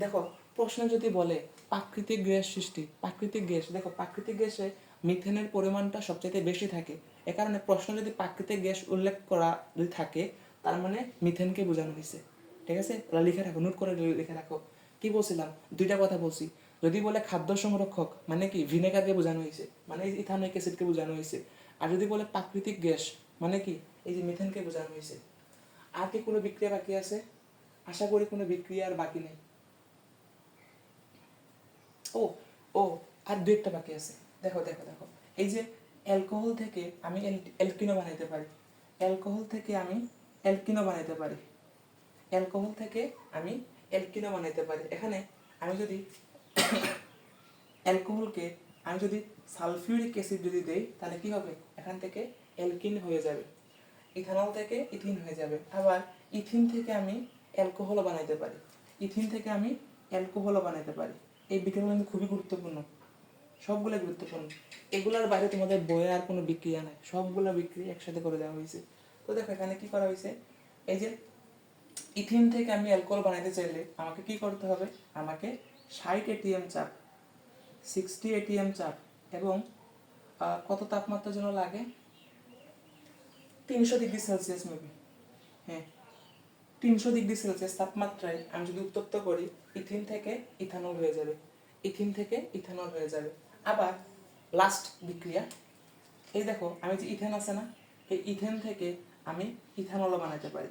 দেখো প্রশ্নে যদি বলে প্রাকৃতিক গ্যাস সৃষ্টি, প্রাকৃতিক গ্যাস, দেখো প্রাকৃতিক গ্যাসে মিথেনের পরিমাণটা সবচেয়ে বেশি থাকে। এ কারণে প্রশ্ন যদি প্রাকৃতিক গ্যাস উল্লেখ করা যদি থাকে, তার মানে মিথেনকে বোঝানো হয়েছে। ঠিক আছে, লিখে রাখো, নোট করে লিখে রাখো। কি বলছিলাম, দুইটা কথা বলছি। যদি বলে খাদ্য সংরক্ষক, মানে কি ভিনেগারকে বোঝানো হয়েছে, মানে ইথানোয়িক অ্যাসিডকে বোঝানো হয়েছে। আর যদি বলে প্রাকৃতিক গ্যাস, মানে কি এই যে মিথেনকে বোঝানো হয়েছে। আর কি কোনো বিক্রিয়া বাকি আছে? আশা করি কোনো বিক্রিয়া আর বাকি নেই। ও ও আর দু একটা বাকি আছে। দেখো দেখো দেখো, এই যে অ্যালকোহল থেকে আমি অ্যালকিনো বানাইতে পারি, অ্যালকোহল থেকে আমি অ্যালকিনো বানাইতে পারি, অ্যালকোহল থেকে আমি অ্যালকিনো বানাইতে পারি। এখানে আমি যদি অ্যালকোহলকে আমি যদি সালফিউরিক অ্যাসিড যদি দেই, তাহলে কি হবে, এখান থেকে অ্যালকিন হয়ে যাবে, ইথানল থেকে ইথিন হয়ে যাবে। আবার ইথিন থেকে আমি অ্যালকোহলও বানাইতে পারি, ইথিন থেকে আমি অ্যালকোহলও বানাইতে পারি। এই বিক্রিয়াগুলো কিন্তু খুবই গুরুত্বপূর্ণ, সবগুলো গুরুত্বপূর্ণ। এগুলোর বাইরে তোমাদের বইয়ে আর কোনো বিক্রিয়া নাই, সবগুলো বিক্রিয়া একসাথে করে দেওয়া হয়েছে। তো দেখো এখানে কি করা হয়েছে, এই যে ইথিন থেকে আমি অ্যালকোহল বানাইতে চাইলে আমাকে কি করতে হবে, আমাকে 60 ATM চাপ, 60 ATM চাপ এবং কত তাপমাত্রার জন্য লাগে, 300°C মেবি, হ্যাঁ 300°C তাপমাত্রায় আমি যদি উত্তপ্ত করি, ইথিন থেকে ইথানল হয়ে যাবে, ইথিন থেকে ইথানল হয়ে যাবে। আবার লাস্ট বিক্রিয়া, এই দেখো আমি যে ইথেন আছে না, এই ইথেন থেকে আমি ইথানলও বানাতে পারি,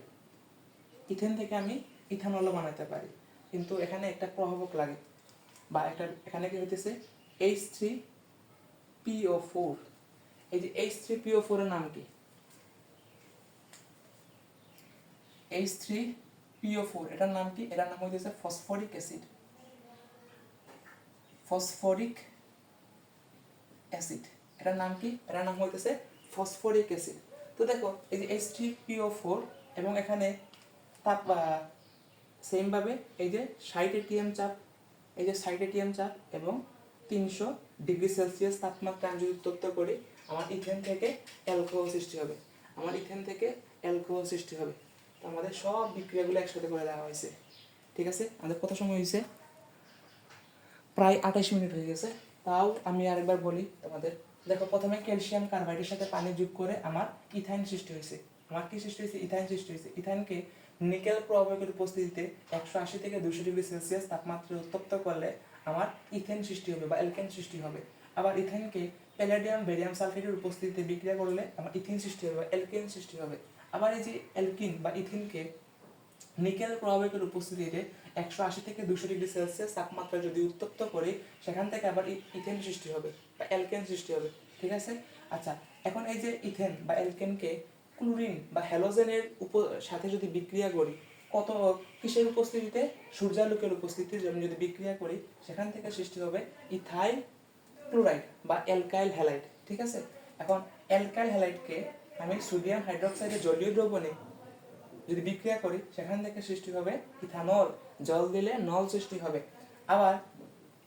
ইথেন থেকে আমি ইথানলও বানাতে পারি। কিন্তু এখানে একটা প্রভাবক লাগে, বা একটা এখানে কি হইতেছে H3PO4। এই যে H3PO4 এর নাম কি, H3PO4 এটার নাম কি, এটার নাম হইতেছে ফসফরিক অ্যাসিড, ফসফরিক অ্যাসিড, এটার নাম কি, এটার নাম হইতেছে ফসফরিক অ্যাসিড। তো দেখো এই যে H3PO4 এবং এখানে তাপ সেম ভাবে এই যে 60 ATM চাপ, এই যে 60 ATM চাপ এবং 300°C তাপমাত্রা আমি যদি উত্তপ্ত করি, আমার ইথেন থেকে অ্যালকোহল সৃষ্টি হবে, আমার ইথেন থেকে অ্যালকোহল সৃষ্টি হবে। তো আমাদের সব বিক্রিয়াগুলো একসাথে করে দেওয়া হয়েছে। ঠিক আছে, আমাদের কত সময় হয়েছে, প্রায় 28 মিনিট হয়ে গেছে। তাও আমি আরেকবার বলি তোমাদের, দেখো প্রথমে ক্যালসিয়াম কার্বাইডের সাথে পানি যোগ করে আমার ইথাইন সৃষ্টি হয়েছে, আমার কি সৃষ্টি হয়েছে, ইথাইন সৃষ্টি হয়েছে। ইথাইনকে নিকেল প্রভাবকের উপস্থিতিতে 180 থেকে 200°C তাপমাত্রায় উত্তপ্ত করলে আমার ইথেন সৃষ্টি হবে বা অ্যালকেন সৃষ্টি হবে। আবার ইথেনকে প্যালাডিয়াম বেরিয়াম সালফেটের উপস্থিতিতে বিক্রিয়া করলে আমার ইথিন সৃষ্টি হবে বা অ্যালকেন সৃষ্টি হবে। আবার এই যে অ্যালকিন বা ইথিনকে নিকেল প্রভাবকের উপস্থিতিতে 180 থেকে 200°C তাপমাত্রা যদি উত্তপ্ত করি, সেখান থেকে আবার ইথেন সৃষ্টি হবে বা অ্যালকেন সৃষ্টি হবে। ঠিক আছে, আচ্ছা এখন এই যে ইথেন বা অ্যালকেনকে ক্লোরিন বা হ্যালোজেনের সাথে যদি বিক্রিয়া করি, কত কিসের উপস্থিতিতে, সূর্যালোকের উপস্থিতিতে আমি যদি বিক্রিয়া করি, সেখান থেকে সৃষ্টি হবে ইথাইল ক্লোরাইড বা অ্যালকাইল হ্যালাইড। ঠিক আছে, এখন অ্যালকাইল হ্যালাইডকে আমি সোডিয়াম হাইড্রোক্সাইডের জলীয় দ্রবণে যদি বিক্রিয়া করি, সেখান থেকে সৃষ্টি হবে ইথানল, জল দিলে নল সৃষ্টি হবে। আবার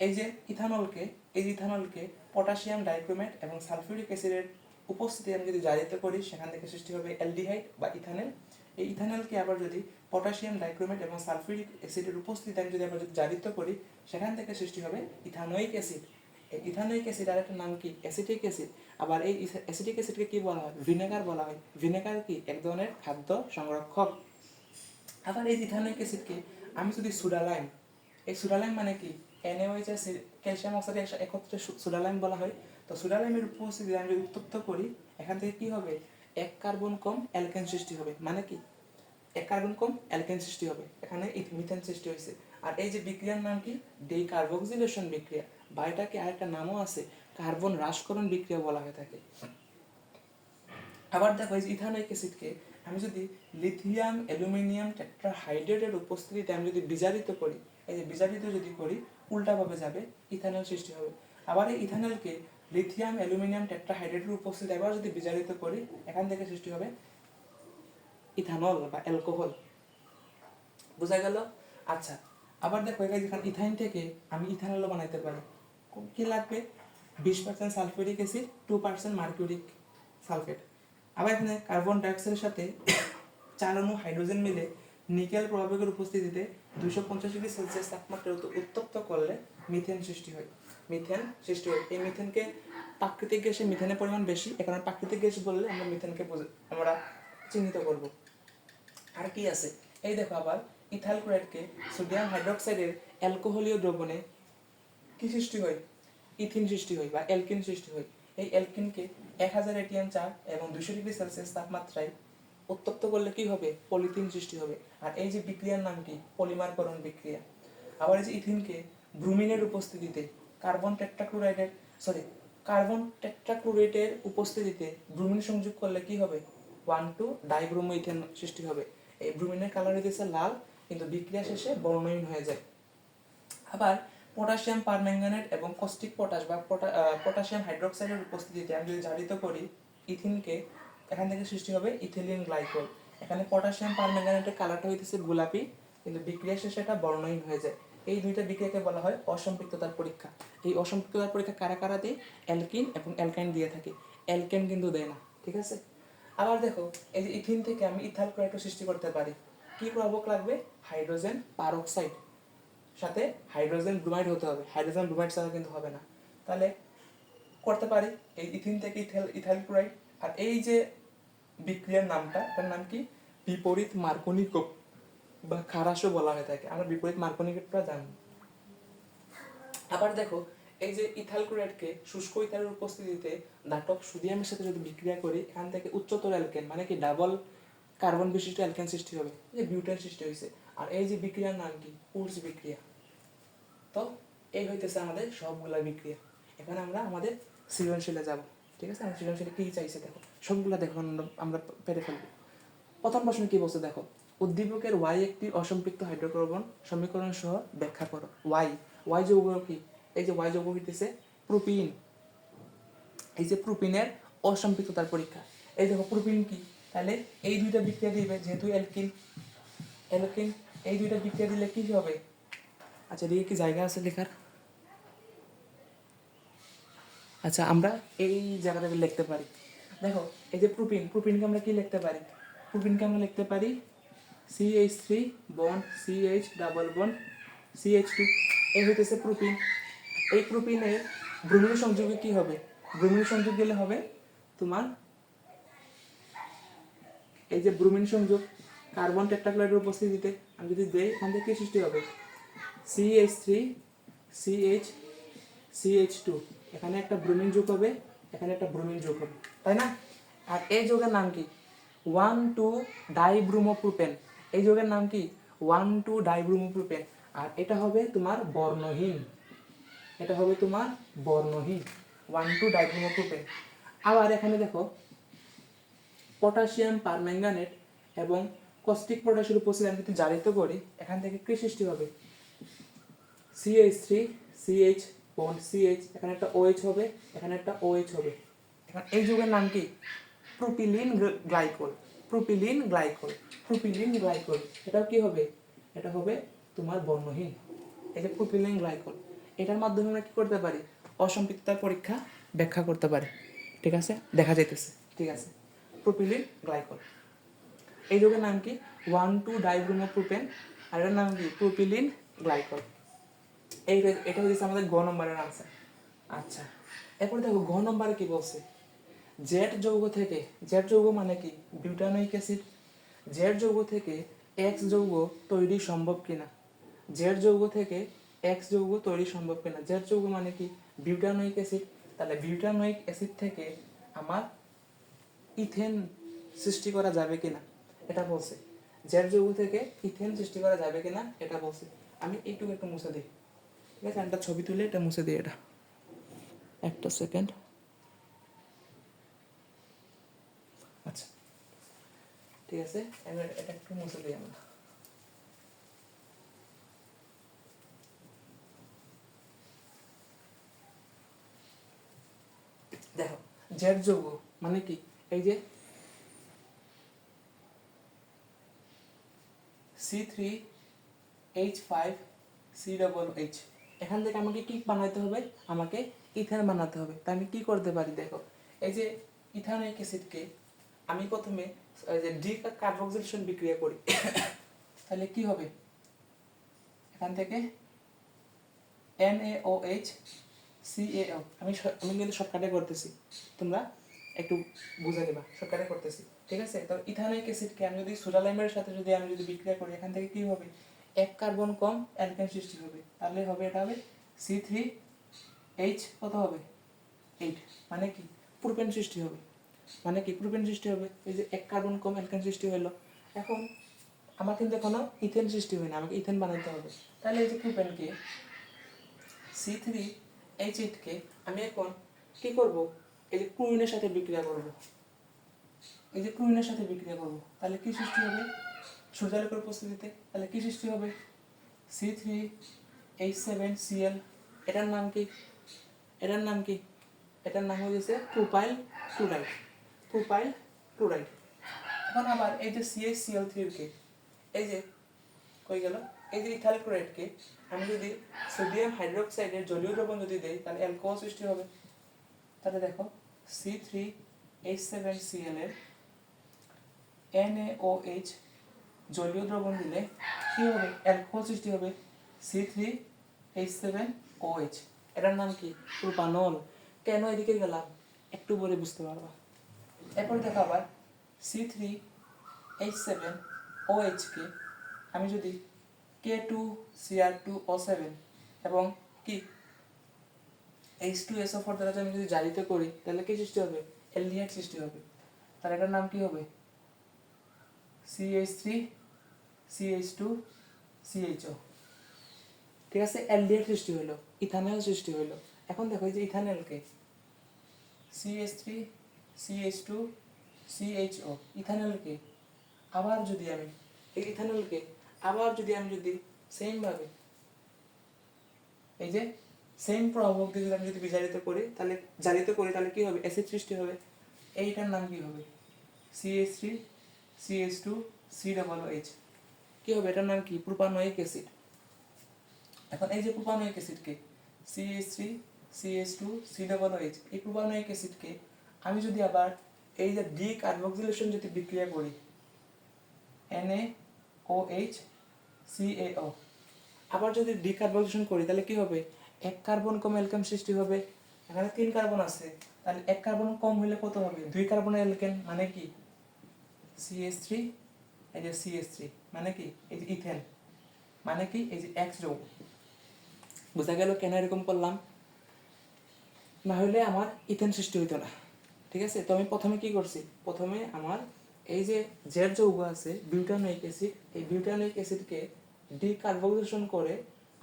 এই যে ইথানলকে, এই ইথানলকে পটাশিয়াম ডাইক্রোমেট এবং সালফিউরিক অ্যাসিডের উপস্থিতি আমি যদি জারিত করি, সেখান থেকে সৃষ্টি হবে অ্যালডিহাইড বা ইথানল। এই ইথানলকে আবার যদি পটাশিয়াম ডাইক্রোমেট এবং সালফিউরিক অ্যাসিডের উপস্থিতি আমি যদি আবার যদি জারিত করি, সেখান থেকে সৃষ্টি হবে ইথানোয়িক অ্যাসিড। এই ইথানোয়িক অ্যাসিড আর একটা নাম কি, অ্যাসিটিক অ্যাসিড। আবার এই অ্যাসিটিক অ্যাসিডকে কি বলা হয়, ভিনেগার বলা হয়। ভিনেগার কি, এক ধরনের খাদ্য সংরক্ষক। আবার এই ইথানোয়িক অ্যাসিডকে আমি যদি সুডালাইম, এই সুডালাইম মানে কি, NaOH ক্যালসিয়াম অক্সাইড একত্রে সুডালাইম বলা হয়। তো সুডালাইমের উপস্থিতি আমি যদি উত্তপ্ত করি, এখান থেকে কি হবে, এক কার্বন কম অ্যালকেন সৃষ্টি হবে। মানে কি, এক কার্বন কম অ্যালকেন সৃষ্টি হবে, এখানে মিথেন সৃষ্টি হয়েছে। আর এই যে বিক্রিয়ার নাম কি, ডিকার্বক্সিলেশন বিক্রিয়া, বা এটাকে আরেকটা নামও আছে, কার্বন হ্রাসকরণ বিক্রিয়া বলা হয়ে থাকে। আবার দেখো এই যে ইথানোয়িক অ্যাসিডকে আমি যদি লিথিয়াম অ্যালুমিনিয়াম টেট্রাহাইড্রেটের উপস্থিতিতে আমি যদি বিজারিত করি, এই যে বিজারিত যদি করি উল্টাভাবে যাবে, ইথানল সৃষ্টি হবে। আবার এই ইথানলকে লিথিয়াম অ্যালুমিনিয়াম টেট্রাহাইড্রেটের উপস্থিতি আবার যদি বিজারিত করি, এখান থেকে সৃষ্টি হবে ইথানল বা অ্যালকোহল। বোঝা গেল? আচ্ছা, আবার দেখো এখানে ইথাইন থেকে আমি ইথানলও বানাইতে পারি। কি লাগবে? 20% সালফিউরিক অ্যাসিড, 2% মার্কিউরিক সালফেট। আবার এখানে কার্বন ডাইঅক্সাইডের সাথে 4 অণু হাইড্রোজেন মিলে নিকেল প্রভাবকের উপস্থিতিতে 250 ডিগ্রি সেলসিয়াস তাপমাত্রায় উত্তপ্ত করলে মিথেন সৃষ্টি হয়। মিথেন সৃষ্টি হয়। এই মিথেনকে প্রাকৃতিক গ্যাসে মিথেনের পরিমাণ বেশি, এখানে প্রাকৃতিক গ্যাস বললে আমরা মিথেনকে আমরা চিহ্নিত করব। আর কি আছে? এই দেখো আবার ইথাইল ক্লোরাইডকে সোডিয়াম হাইড্রোক্সাইডের অ্যালকোহলীয় দ্রবণে কি সৃষ্টি হয়? ইথিন সৃষ্টি হয় বা অ্যালকিন সৃষ্টি হয়। এই অ্যালকিনকে 1000 ATM চাপ এবং 200 ডিগ্রি সেলসিয়াস তাপমাত্রায় উত্তপ্ত করলে কি হবে? পলিথিন সৃষ্টি হবে। আর এই যে বিক্রিয়ার নাম কি? পলিমারকরণ বিক্রিয়া। আবার এই যে ইথিনকে ব্রুমিনের উপস্থিতিতে কার্বন টেট্রাক্লোরেটের উপস্থিতিতে ব্রুমিন সংযোগ করলে কি হবে? 1,2 ডাইব্রোমো ইথেন সৃষ্টি হবে। এই ব্রুমিনের কালার হইতেছে লাল, কিন্তু বিক্রিয়া শেষে বর্ণহীন হয়ে যায়। আবার পটাশিয়াম পারম্যাঙ্গানেট এবং কস্টিক পটাশ বা পটাশিয়াম হাইড্রোক্সাইডের উপস্থিতিতে আমি যদি জারিত করি ইথিনকে, এখান থেকে সৃষ্টি হবে ইথিলিন গ্লাইকল। এখানে পটাশিয়াম পারম্যাঙ্গানেটের কালারটা হইতেছে গোলাপি, কিন্তু বিক্রিয়া শেষে এটা বর্ণহীন হয়ে যায়। এই দুইটা বিক্রিয়াকে বলা হয় অসম্পৃক্ততার পরীক্ষা। এই অসম্পৃক্ততার পরীক্ষা কারা কারা দেয়? অ্যালকিন এবং অ্যালকাইন দিয়ে থাকে, অ্যালকেন কিন্তু দেয় না। ঠিক আছে? আবার দেখো এই যে ইথিন থেকে আমি ইথাইল ক্লোরাইড সৃষ্টি করতে পারি। কি প্রভাবক লাগবে? হাইড্রোজেন পারক্সাইড সাথে হাইড্রোজেন ব্রোমাইড হতে হবে। হাইড্রোজেন ব্রোমাইড ছাড়া কিন্তু হবে না। তাহলে করতে পারি এই ইথিন থেকে ইথাইল ক্লোরাইড। আর এই যে বিক্রিয়ার নামটা, এটার নাম কি? বিপরীত মার্কোনিক বা খারাসও বলা হয়ে থাকে। আমরা বিপরীত মার্কোনিকটা জানি। আবার দেখো এই যে ইথাইল ক্লোরাইডকে শুষ্ক ইথাইলের উপস্থিতিতে ধাতব সোডিয়ামের সাথে যদি বিক্রিয়া করি, এখান থেকে উচ্চতর অ্যালকেন মানে কি ডাবল কার্বন বিশিষ্ট অ্যালকেন সৃষ্টি হবে, যে বিউটেন সৃষ্টি হয়েছে। আর এই যে বিক্রিয়ার নাম কি? উডস বিক্রিয়া। তো এই হইতেছে আমাদের সবগুলা বিক্রিয়া। এখানে আমরা আমাদের সৃজনশীলে যাব। ঠিক আছে? আমরা সৃজনশীলে কি চাইছে দেখো, সবগুলা দেখো আমরা পেরে ফেলবো। প্রথম প্রশ্ন কি বলছে দেখো, উদ্দীপকের ওয়াই একটি অসম্পৃক্ত হাইড্রোকার্বন সমীকরণ সহ ব্যাখ্যা করো। ওয়াই যৌগ কি? এই যে ওয়াই যৌগ হইতেছে প্রোপিন। এই যে প্রোপিনের অসম্পৃক্ততার পরীক্ষা। এই দেখো প্রোপিন কি? তাহলে এই দুইটা বিক্রিয়া দিবে, যেহেতু অ্যালকিন এই দুইটা বিক্রিয়া দিলে কি হবে? আচ্ছা দিকে কি জায়গা আছে লেখার? আচ্ছা আমরা এই জায়গাটাকে লিখতে পারি। দেখো এই যে প্রোপিনকে আমরা কি লিখতে পারি? প্রোপিনকে আমরা লিখতে পারি CH3 bond CH double bond CH2। এই হইতেছে প্রোপিন। এই প্রোপিনের ব্রোমিন সংযোগে কি হবে? ব্রোমিন সংযোগ গেলে হবে তোমার এই যে ব্রোমিন সংযোগ কার্বন টেট্রাক্লোরাইডের উপস্থিতিতে আমি যদি দেই, এখান থেকে কি সৃষ্টি হবে? CH3 CH CH2। এখানে একটা ব্রোমিন যোগ হবে, এখানে একটা ব্রোমিন যোগ হবে, তাই না? আর এই যোগের নাম কি? 1,2 ডাইব্রোমোপ্রোপেন। এই যোগের নাম কি? 1,2 ডাইব্রোমোপ্রোপেন। আর এটা হবে তোমার বর্ণহীন। 1,2 ডাইব্রোমোপ্রোপেন। আবার এখানে দেখো পটাশিয়াম পারম্যাঙ্গানেট এবং কস্টিক পটাশের উপস্থিতি আমি যদি জারিত করি, এখান থেকে কি সৃষ্টি হবে? CH3 CH বন্ড CH, এখানে একটা OH হবে, এখানে একটা OH হবে। এখন এই যৌগের নাম কি? Propylene glycol. এটাও কি হবে? এটা হবে তোমার বর্ণহীন। এই যে প্রোপিলিন গ্লাইকল, এটার মাধ্যমে আমরা কি করতে পারি? অসম্পৃক্ততার পরীক্ষা ব্যাখ্যা করতে পারি। ঠিক আছে? দেখা যাইতেছে। ঠিক আছে? Propylene glycol. এই যৌগের নাম কি? 1,2 ডাইব্রোমোপ্রোপেন। আর এটার নাম কি? Propylene glycol. এটা হচ্ছে আমাদের গ নম্বরের আনসার। আচ্ছা এরপর দেখো ঘ নম্বরে কি বলছে? জেড যৌগ থেকে, জেড যৌগ মানে কি? Butanoic acid. জেড যৌগ থেকে এক্স যৌগ তৈরি সম্ভব কিনা? জেড যৌগ থেকে এক্স যৌগ তৈরি সম্ভব কিনা? জেড যৌগ মানে কি? Butanoic acid. তাহলে বিউটানোইক অ্যাসিড থেকে আমার ইথেন সৃষ্টি করা যাবে কিনা এটা বলছে। জেড যৌগ থেকে ইথেন সৃষ্টি করা যাবে কিনা এটা বলছে। আমি এইটুকু একটু মুছে দিই। ঠিক আছে? একটা ছবি তুলে এটা মুছে দিই। এটা একটা সেকেন্ড। আচ্ছা ঠিক ঠিক আছে, এবার এটা একটু মুছে দিই আমরা। দেখো জেড যৌগ মানে কি, এই যে C3H5COOH, এখান থেকে আমাকে কি বানাতে হবে, আমাকে ইথেন বানাতে হবে। তা আমি কি করতে পারি, দেখো এই যে ইথানোয়িক অ্যাসিডকে আমি প্রথমে যে ডি কার্বক্সিলেশন বিক্রিয়া করি তাহলে কি হবে, এখান থেকে NaOH CaO, আমি কিন্তু শর্টকাটে করতেছি, তোমরা একটু বুঝে নিবা, শর্টকাটে করতেছি, ঠিক আছে। তো ইথানোয়িক অ্যাসিডকে আমি যদি সোডালাইমের সাথে আমি যদি বিক্রিয়া করি, এখান থেকে কি হবে, এক কার্বন কম অ্যালকেন সৃষ্টি হবে, তাহলে হবে এটা হবে C3H কত হবে 8, মানে কি প্রোপেন সৃষ্টি হবে, মানে কি প্রোপেন সৃষ্টি হবে, এই যে এক কার্বন কম অ্যালকেন সৃষ্টি হলো। এখন আমার কিন্তু এখনো ইথেন সৃষ্টি হয় না, আমাকে ইথেন বানাতে হবে। তাহলে এই যে প্রোপেনকে C3H8কে আমি এখন কি করব, এই যে ক্লোরিনের সাথে বিক্রিয়া করব, এই যে ক্লোরিনের সাথে বিক্রিয়া করব, তাহলে কি সৃষ্টি হবে, সূর্যালোকের উপস্থিতিতে, তাহলে কি সৃষ্টি হবে C3H7Cl, এটার নাম কি, এটার নাম কি, এটার নাম হয়েছে প্রোপাইল ক্লোরাইড, প্রোপাইল ক্লোরাইড। এখন আবার এই যে CaCl3কে এই যে কই গেল, এই যে ইথাইল ক্লোরাইডকে আমি যদি সোডিয়াম হাইড্রোক্সাইডের জলীয় দ্রবণ যদি দেই, তাহলে অ্যালকোহল সৃষ্টি হবে। তাহলে দেখো C3H7Cl এর NaOH জলীয় দ্রবণ দিলে কি হবে, অ্যালকোহল সৃষ্টি হবে C3H7OH, এটার নাম কি প্রোপানল। কেন এদিকে গেলাম একটু পরে বুঝতে পারবা। এরপর দেখো আবার C3H7OH কে আমি যদি K2Cr2O7 এবং কি H2SO4 দ্বারা আমি যদি জারিত করি, তাহলে কি সৃষ্টি হবে, অ্যালডিহাইড সৃষ্টি হবে। তাহলে এটার নাম কি হবে CH3CH2CHO, ঠিক আছে, অ্যালডিহাইড সৃষ্টি হলো, ইথানল সৃষ্টি হলো। এখন দেখো এই যে ইথানলকে CH3CH2CHO, ইথানলকে আবার যদি আমি এই ইথানলকে আবার যদি আমি সেম ভাবে এই যে সেম প্রভাবক দিয়ে আমি যদি বিজারিত করি, তাহলে তাহলে কি হবে, অ্যাসিড সৃষ্টি হবে। এইটার নাম কি হবে CH3CH2COOH, কি হবে, এটার নাম কি প্রোপানোয়িক অ্যাসিড। এখন এই যে প্রোপানোয়িক অ্যাসিডকে CH3CH2COOH, এই প্রোপানোয়িক অ্যাসিডকে আমি যদি আবার এই যে ডি কার্বক্সিলেশন যদি বিক্রিয়া করি NaOH CaO, আবার যদি ডি কার্বক্সিলেশন করি, তাহলে কি হবে, এক কার্বন কম অ্যালকেন সৃষ্টি হবে। এখানে 3 কার্বন আছে, তাহলে এক কার্বন কম হলে কত হবে, 2 কার্বনের অ্যালকেন, মানে কি CH3, এই যে CH3 মানে কি এই যে ইথেন, মানে কি এই যে X যৌগ। বোঝা গেল কেন এরকম করলাম, না হলে আমার ইথেন সৃষ্টি হইতো না, ঠিক আছে। তো আমি প্রথমে কি করছি, প্রথমে আমার এই যে জেড যৌগ আছে বিউটানোয়িক অ্যাসিড, এই বিউটানোয়িক অ্যাসিডকে ডি কার্বক্সিলেশন করে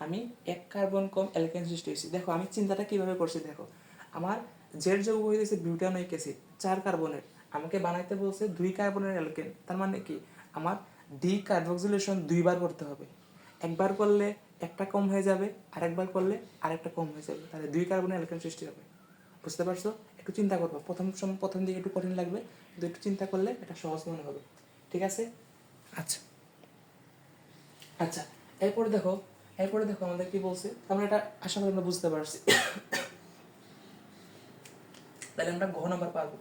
আমি এক কার্বন কম অ্যালকেন সৃষ্টি হয়েছি। দেখো আমি চিন্তাটা কিভাবে করছি, দেখো আমার জেড যৌগ হয়েছে বিউটানোয়িক অ্যাসিড 4 কার্বনের, আমাকে বানাইতে বলছে 2 কার্বনের অ্যালকেন, তার মানে কি আমার ডি কার্বক্সিলেশন 2 বার করতে হবে, একবার করলে একটা কম হয়ে যাবে, আরেকবার করলে আরেকটা কম হয়ে যাবে, তাহলে 2 কার্বনের অ্যালকেন সৃষ্টি হবে। বুঝতে পারছো, একটু চিন্তা করবো, প্রথম দিকে একটু কঠিন লাগবে, কিন্তু একটু চিন্তা করলে এটা সহজ মনে হবে, ঠিক আছে। আচ্ছা আচ্ছা, এরপরে দেখো আমাদের কি বলছে, আমরা এটা আশা করি আমরা বুঝতে পারছি। তাহলে আমরা ঘ নাম্বার পারবো।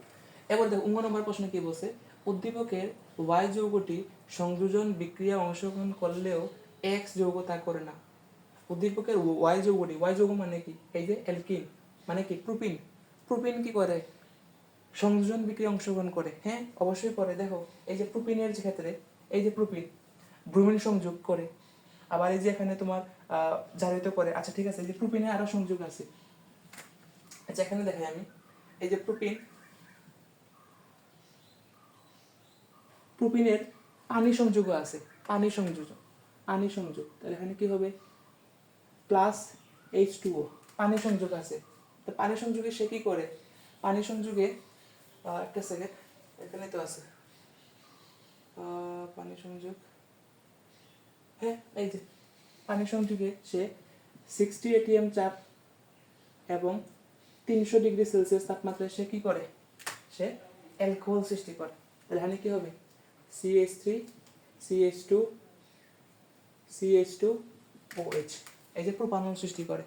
এবার দেখো নম্বর প্রশ্ন কি বলছে, উদ্দীপকের Y যৌগটি সংযোজন বিক্রিয়া অংশগ্রহণ করলেও X যৌগ তা করে না। উদ্দীপকের Y যৌগটি, Y যৌগ মানে কি, এই যে অ্যালকিন মানে কি প্রোপিন, প্রোপিন কি করে, সংযোজন বিক্রিয়া অংশগ্রহণ করে, হ্যাঁ অবশ্যই করে। দেখো এই যে প্রোপিনের যে ক্ষেত্রে এই যে প্রোপিন ব্রোমিন সংযোগ করে, আবার এই যে এখানে তোমার জারিত করে। আচ্ছা ঠিক আছে, এই যে প্রোপিনে আরো সংযোগ আছে। আচ্ছা এখানে দেখাই আমি, এই যে প্রোপিনের পানি সংযোগও আছে, পানি সংযোগ, তাহলে এখানে কি হবে প্লাস H2O, পানি সংযোগ আছে। তো পানি সংযোগে সে কি করে, পানি সংযোগে একটা সেকেন্ড, এখানে তো আছে পানি সংযোগ, হ্যাঁ এই যে পানি সংযোগে সে 60 atm চাপ এবং 300 ডিগ্রি সেলসিয়াস তাপমাত্রায় সে কি করে, সে অ্যালকোহল সৃষ্টি করে। তাহলে এখানে কি হবে, CH3 CH2 CH2OH, এই যে প্রোপানল সৃষ্টি করে।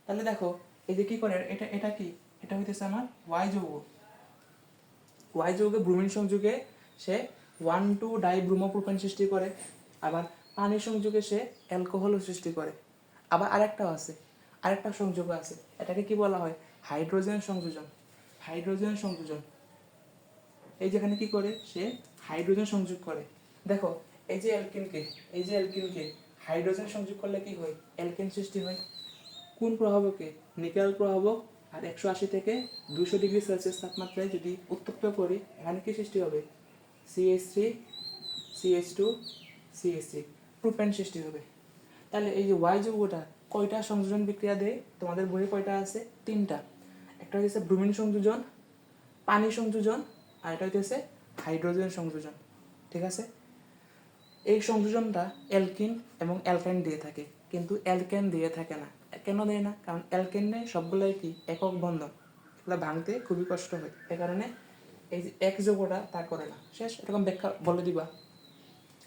তাহলে দেখো এই যে কি করে, এটা কি, এটা হইতেছে আমার Y যৌগ। Y যৌগে ব্রোমিন সংযোগে সে 1,2 ডাইব্রোমোপ্রোপেন সৃষ্টি করে, আবার পানি সংযোগে সে অ্যালকোহল সৃষ্টি করে। আবার আরেকটা সংযোগ আছে, এটাকে কি বলা হয়, হাইড্রোজেন সংযোজন। হাইড্রোজেন সংযোজন, এই যেখানে কি করে, সে হাইড্রোজেন সংযোগ করে। দেখো এই যে অ্যালকিনকে হাইড্রোজেন সংযোগ করলে কি হয়, অ্যালকেন সৃষ্টি হয়। কোন প্রভাবকে, নিকেল প্রভাবক। আর 180 থেকে 200 ডিগ্রি সেলসিয়াস তাপমাত্রায় যদি উত্তপ্ত করি, এখানে কি সৃষ্টি হবে, CH3 CH2 CH3 প্রোপেন সৃষ্টি হবে। তাহলে এই যে Y যৌগটা কয়টা সংযোজন বিক্রিয়া দেয়, তোমাদের বইয়ে কয়টা আছে, 3টা। একটা হচ্ছে ব্রোমিন সংযোজন, পানি সংযোজন, আর এটা হচ্ছে হাইড্রোজেন সংযোজন। ঠিক আছে, এই সংযোজনটা অ্যালকিন এবং অ্যালকাইন দিয়ে থাকে, কিন্তু অ্যালকেন দিয়ে থাকে না। কেন দেয় না, কারণ অ্যালকেনে সবগুলোই কি একক বন্ধন, এগুলো ভাঙতে খুবই কষ্ট হয়, এ কারণে এই যে এক যৌগটা তা করে না। শেষ, এরকম ব্যাখ্যা বলে দিবা,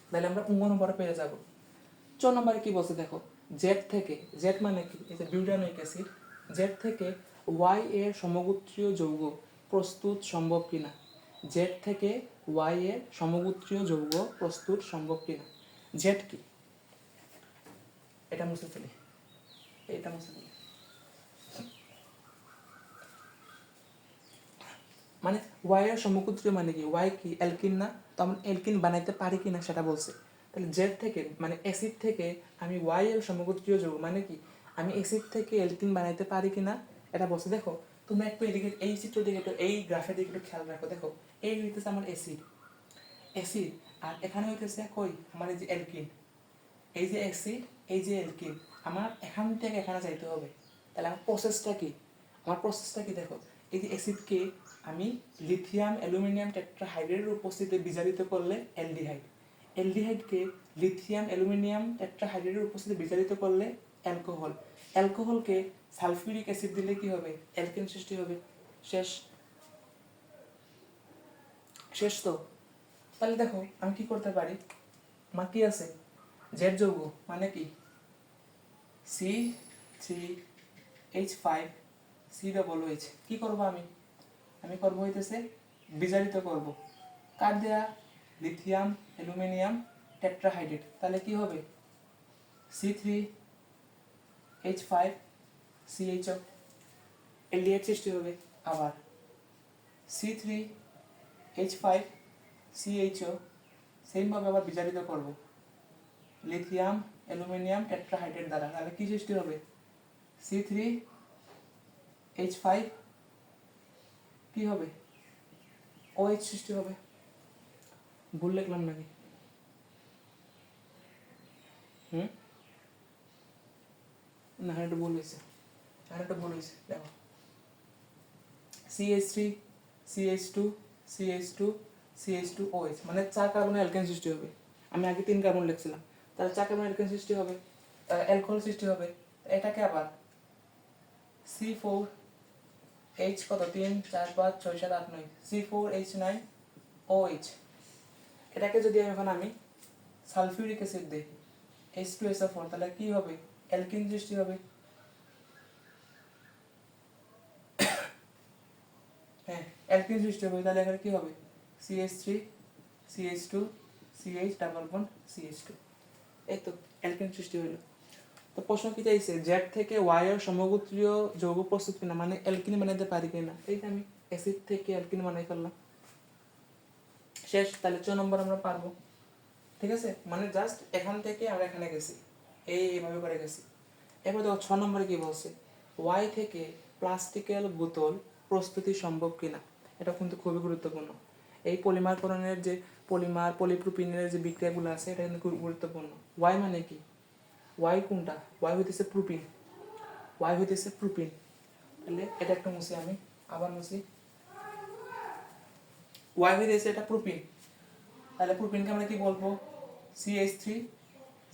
তাহলে আমরা 9 নম্বরে পেয়ে যাব। 4 নম্বরে কি বলছে দেখো, জেড থেকে, জেড মানে কি, এই যে বিউটানোইক অ্যাসিড, জেড থেকে Y এর সমগোত্রীয় যৌগ প্রস্তুত সম্ভব কিনা, জেড থেকে Y এর সমগোত্রীয় যৌগ প্রস্তুত সম্ভব কিনা। জেড কি, এটা মুছে ফেলি, এটা মুছে ফেলি, মানে Y এর সমগোত্রীয় মানে কি, Y কি অ্যালকিন না, তো আমি অ্যালকিন বানাইতে পারি কিনা সেটা বলছে। তাহলে জেড থেকে মানে অ্যাসিড থেকে আমি Y এর সমগোত্রীয় যৌগ মানে কি, আমি অ্যাসিড থেকে অ্যালকিন বানাইতে পারি কিনা এটা বলছে। দেখো তুমি একটু এদিকে, এই চিত্র দিকে একটু, এই গ্রাফের দিকে একটু খেয়াল রাখো। দেখো এই হইতেছে আমার অ্যাসিড, আর এখানে হইতেছে কই আমার এই যে অ্যালকিন, এই যে অ্যাসিড, এই যে অ্যালকিন, আমার এখান থেকে এখানে যাইতে হবে। তাহলে আমার প্রসেসটা কি, দেখো এই যে অ্যাসিডকে আমি লিথিয়াম অ্যালুমিনিয়াম টেট্রাহাইড্রেটের উপস্থিতিতে বিজারিত করলে অ্যালডিহাইডকে লিথিয়াম অ্যালুমিনিয়াম টেট্রাহাইড্রেটের উপস্থিতিতে বিজারিত করলে অ্যালকোহলকে সালফিউরিক অ্যাসিড দিলে কি হবে, অ্যালকেন সৃষ্টি হবে। শেষ তো। তাহলে দেখো আমি কি করতে পারি, আমার কি আছে, জেড যৌগ মানে কি C3H5COOH, কি করবো আমি করবো হইতেছে বিজারিত করব, কার দেয়া, লিথিয়াম অ্যালুমিনিয়াম টেট্রাহাইড্রেট। তাহলে কি হবে, C3H5CHO, এলডিহাইড সৃষ্টি হবে। আবার C3H5CHO সেমভাবে আবার বিজারিত করব লিথিয়াম অ্যালুমিনিয়াম টেট্রাহাইড্রেট দ্বারা। তাহলে কি সৃষ্টি হবে, C3H5 কি হবে, OH সৃষ্টি হবে। ভুল লিখলাম নাকি, না এটা ভুল হয়েছে, দেখো CH3CH2CH2CH2OH মানে 4 কার্বনের অ্যালকেন সৃষ্টি হবে। আমি আগে 3 কার্বন লিখছিলাম, তাহলে 4 কার্বনের অ্যালকেন সৃষ্টি হবে, অ্যালকোহল সৃষ্টি হবে। এটাকে আবার C4H কত 3 4 5 6 7 8 9 C4H9OH, এটাকে যদি এখন আমি সালফিউরিক অ্যাসিড দিই H2SO4, তাহলে কি হবে, অ্যালকিন সৃষ্টি হবে। হ্যাঁ অ্যালকিন সৃষ্টি হবে, তাহলে এখানে কি হবে, CH3CH2CH CH2, এই তো অ্যালকিন সৃষ্টি হলো। তো প্রশ্ন কি চাইছে, জেড থেকে Y এর সমগোত্রীয় যৌগ প্রস্তুত কিনা, মানে অ্যালকিন বানাইতে পারি কিনা। এইটা আমি অ্যাসিড থেকে অ্যালকিন বানাই ফেললাম, শেষ। তাহলে 4 নম্বর আমরা পারবো। ঠিক আছে, মানে জাস্ট এখান থেকে আমরা এখানে গেছি, এইভাবে করে গেছি। এবার দেখো 6 নম্বরে কি বলছে, Y থেকে প্লাস্টিকের বোতল প্রস্তুতি সম্ভব কিনা। এটা কিন্তু খুবই গুরুত্বপূর্ণ। এই পলিমারকরণের যে পলিপ্রোপিনের যে বিক্রিয়াগুলো আছে, এটা কিন্তু খুব গুরুত্বপূর্ণ। Y মানে কি, Y কোনটা, Y হইতেছে প্রোপিন, তাহলে এটা একটা মুছি, আমি আবার মুছি, Y হইতেছে এটা প্রোপিন। তাহলে প্রোপিনকে আমরা কি বলবো, CH3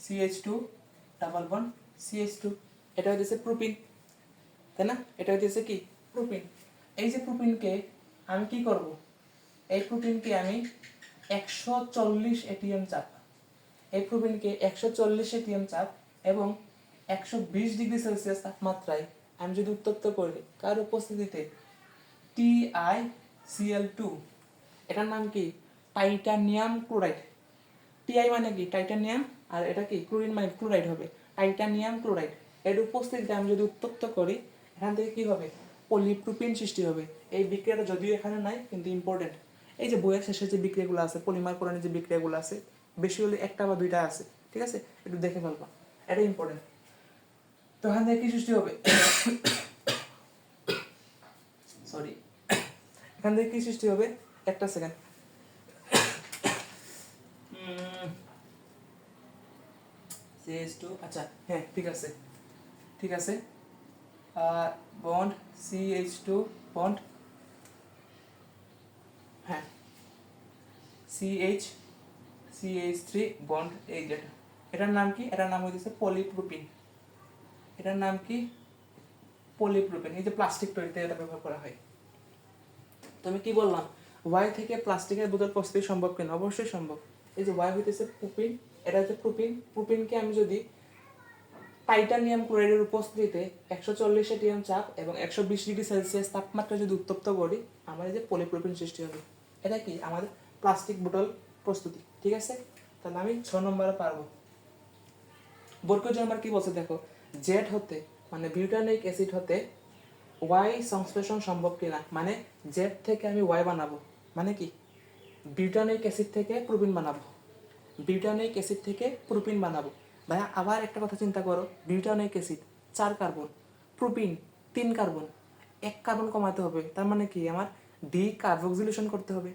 CH2 double bond CH2, এটা হচ্ছে প্রোপিন, তাই না? এটা হচ্ছে কি প্রোপিন। এই যে প্রোপিনকে আমি কি করব, এই প্রোটিনকে আমি 140 এটিএম চাপ, এই প্রোটিনকে 140 এটিএম চাপ এবং 120 ডিগ্রি সেলসিয়াস তাপমাত্রায় আমি যদি উত্তপ্ত করি কার উপস্থিতিতে, TiCl2, এটার নাম কি টাইটানিয়াম ক্লোরাইড। টিআই মানে কি টাইটানিয়াম, আর এটা কি ক্লোরিন মানে ক্লোরাইড হবে, টাইটানিয়াম ক্লোরাইড। এর উপস্থিতিতে আমি যদি উত্তপ্ত করি এখান থেকে কি হবে, পলিপ্রোপিন সৃষ্টি হবে। এই বিক্রিয়াটা যদিও এখানে নাই কিন্তু ইম্পর্টেন্ট। এই যে বইয়ের শেষে যে বিক্রিয়াগুলো আছে, পলিমার কোরআনে যে বিক্রিয়াগুলো আছে, বেশি হলে একটা বা দুইটা আছে, ঠিক আছে, একটু দেখে ফেলবা, এটা ইম্পর্টেন্ট। তো এখান থেকে কি সৃষ্টি হবে, সরি, এখান থেকে কি সৃষ্টি হবে, একটা সেকেন্ড, CH2, আচ্ছা হ্যাঁ ঠিক আছে বন্ড CH2 বন্ড, হ্যাঁ CH3 বন্ড, এই যেটা, এটার নাম কি, এটার নাম হচ্ছে পলিপ্রোপিন, এটার নাম কি পলিপ্রোপিন। এই যে প্লাস্টিক তৈরিতে এটা ব্যবহার করা হয়। তো আমি কি বললাম, ওয়াই থেকে প্লাস্টিকের বোতল প্রস্তুতি সম্ভব কিনা, অবশ্যই সম্ভব। এই যে ওয়াই হইতেছে প্রোপিন, এটা হচ্ছে প্রোপিন, প্রোপিনকে আমি যদি টাইটানিয়াম ক্লোরাইডের উপস্থিতিতে 140 এটিএম চাপ এবং 120 ডিগ্রি সেলসিয়াস তাপমাত্রা যদি উত্তপ্ত করি, আমাদের যে পলিপ্রোপিন সৃষ্টি হবে। এটা কি আমাদের প্লাস্টিক বোতল প্রস্তুতি, ঠিক আছে। তাহলে আমি 6 নম্বরে পারবো। বর্গজ নাম্বার কি বলছে দেখো, জেড হতে মানে বিউটানিক অ্যাসিড হতে ওয়াই সংশ্লেষণ সম্ভব কিনা, মানে জেড থেকে আমি ওয়াই বানাবো, মানে কি বিউটানিক অ্যাসিড থেকে প্রোপিন বানাবো, বিউটানিক অ্যাসিড থেকে প্রোপিন বানাবো। ভাইয়া আবার একটা কথা চিন্তা করো, butanoic acid 4 carbon, propene 3 carbon, 1 carbon কমাতে হবে, তার মানে কি আমার ডি কার্বক্সিলেশন করতে হবে,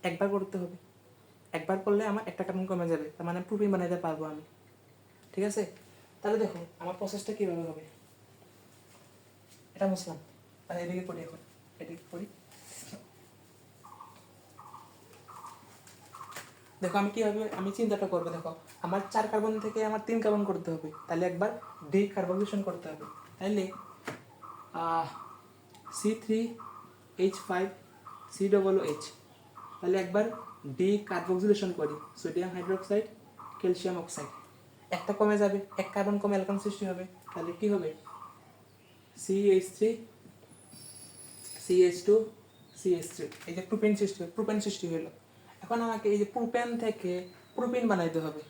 একবার করতে হবে, একবার করলে আমার একটা কার্বন কমে যাবে, তার মানে প্রোপিন বানাইতে পারবো আমি, ঠিক আছে। তাহলে দেখো আমার প্রসেসটা কীভাবে হবে, এটা বুঝলাম, আর এদিকে পড়ি, এখন এদিকে পড়ি, দেখো আমি কীভাবে আমি চিন্তাটা করবো, দেখো আমার 4 কার্বন থেকে আমার 3 কার্বন করতে হবে, তাহলে একবার ডি কার্বক্সিলেশন করতে হবে, তাহলে C3H5COOH, তাহলে একবার ডি কার্বক্সিলেশন করি, সোডিয়াম হাইড্রোক্সাইড ক্যালসিয়াম অক্সাইড, একটা কমে যাবে, 1 কার্বন কমে অ্যালকান সৃষ্টি হবে, তাহলে কি হবে CH3 CH2 CH3, এই যে প্রোপেন সৃষ্টি হলো। এখন আমাকে এই যে প্রোপেন থেকে প্রোপিন বানাইতে হবে,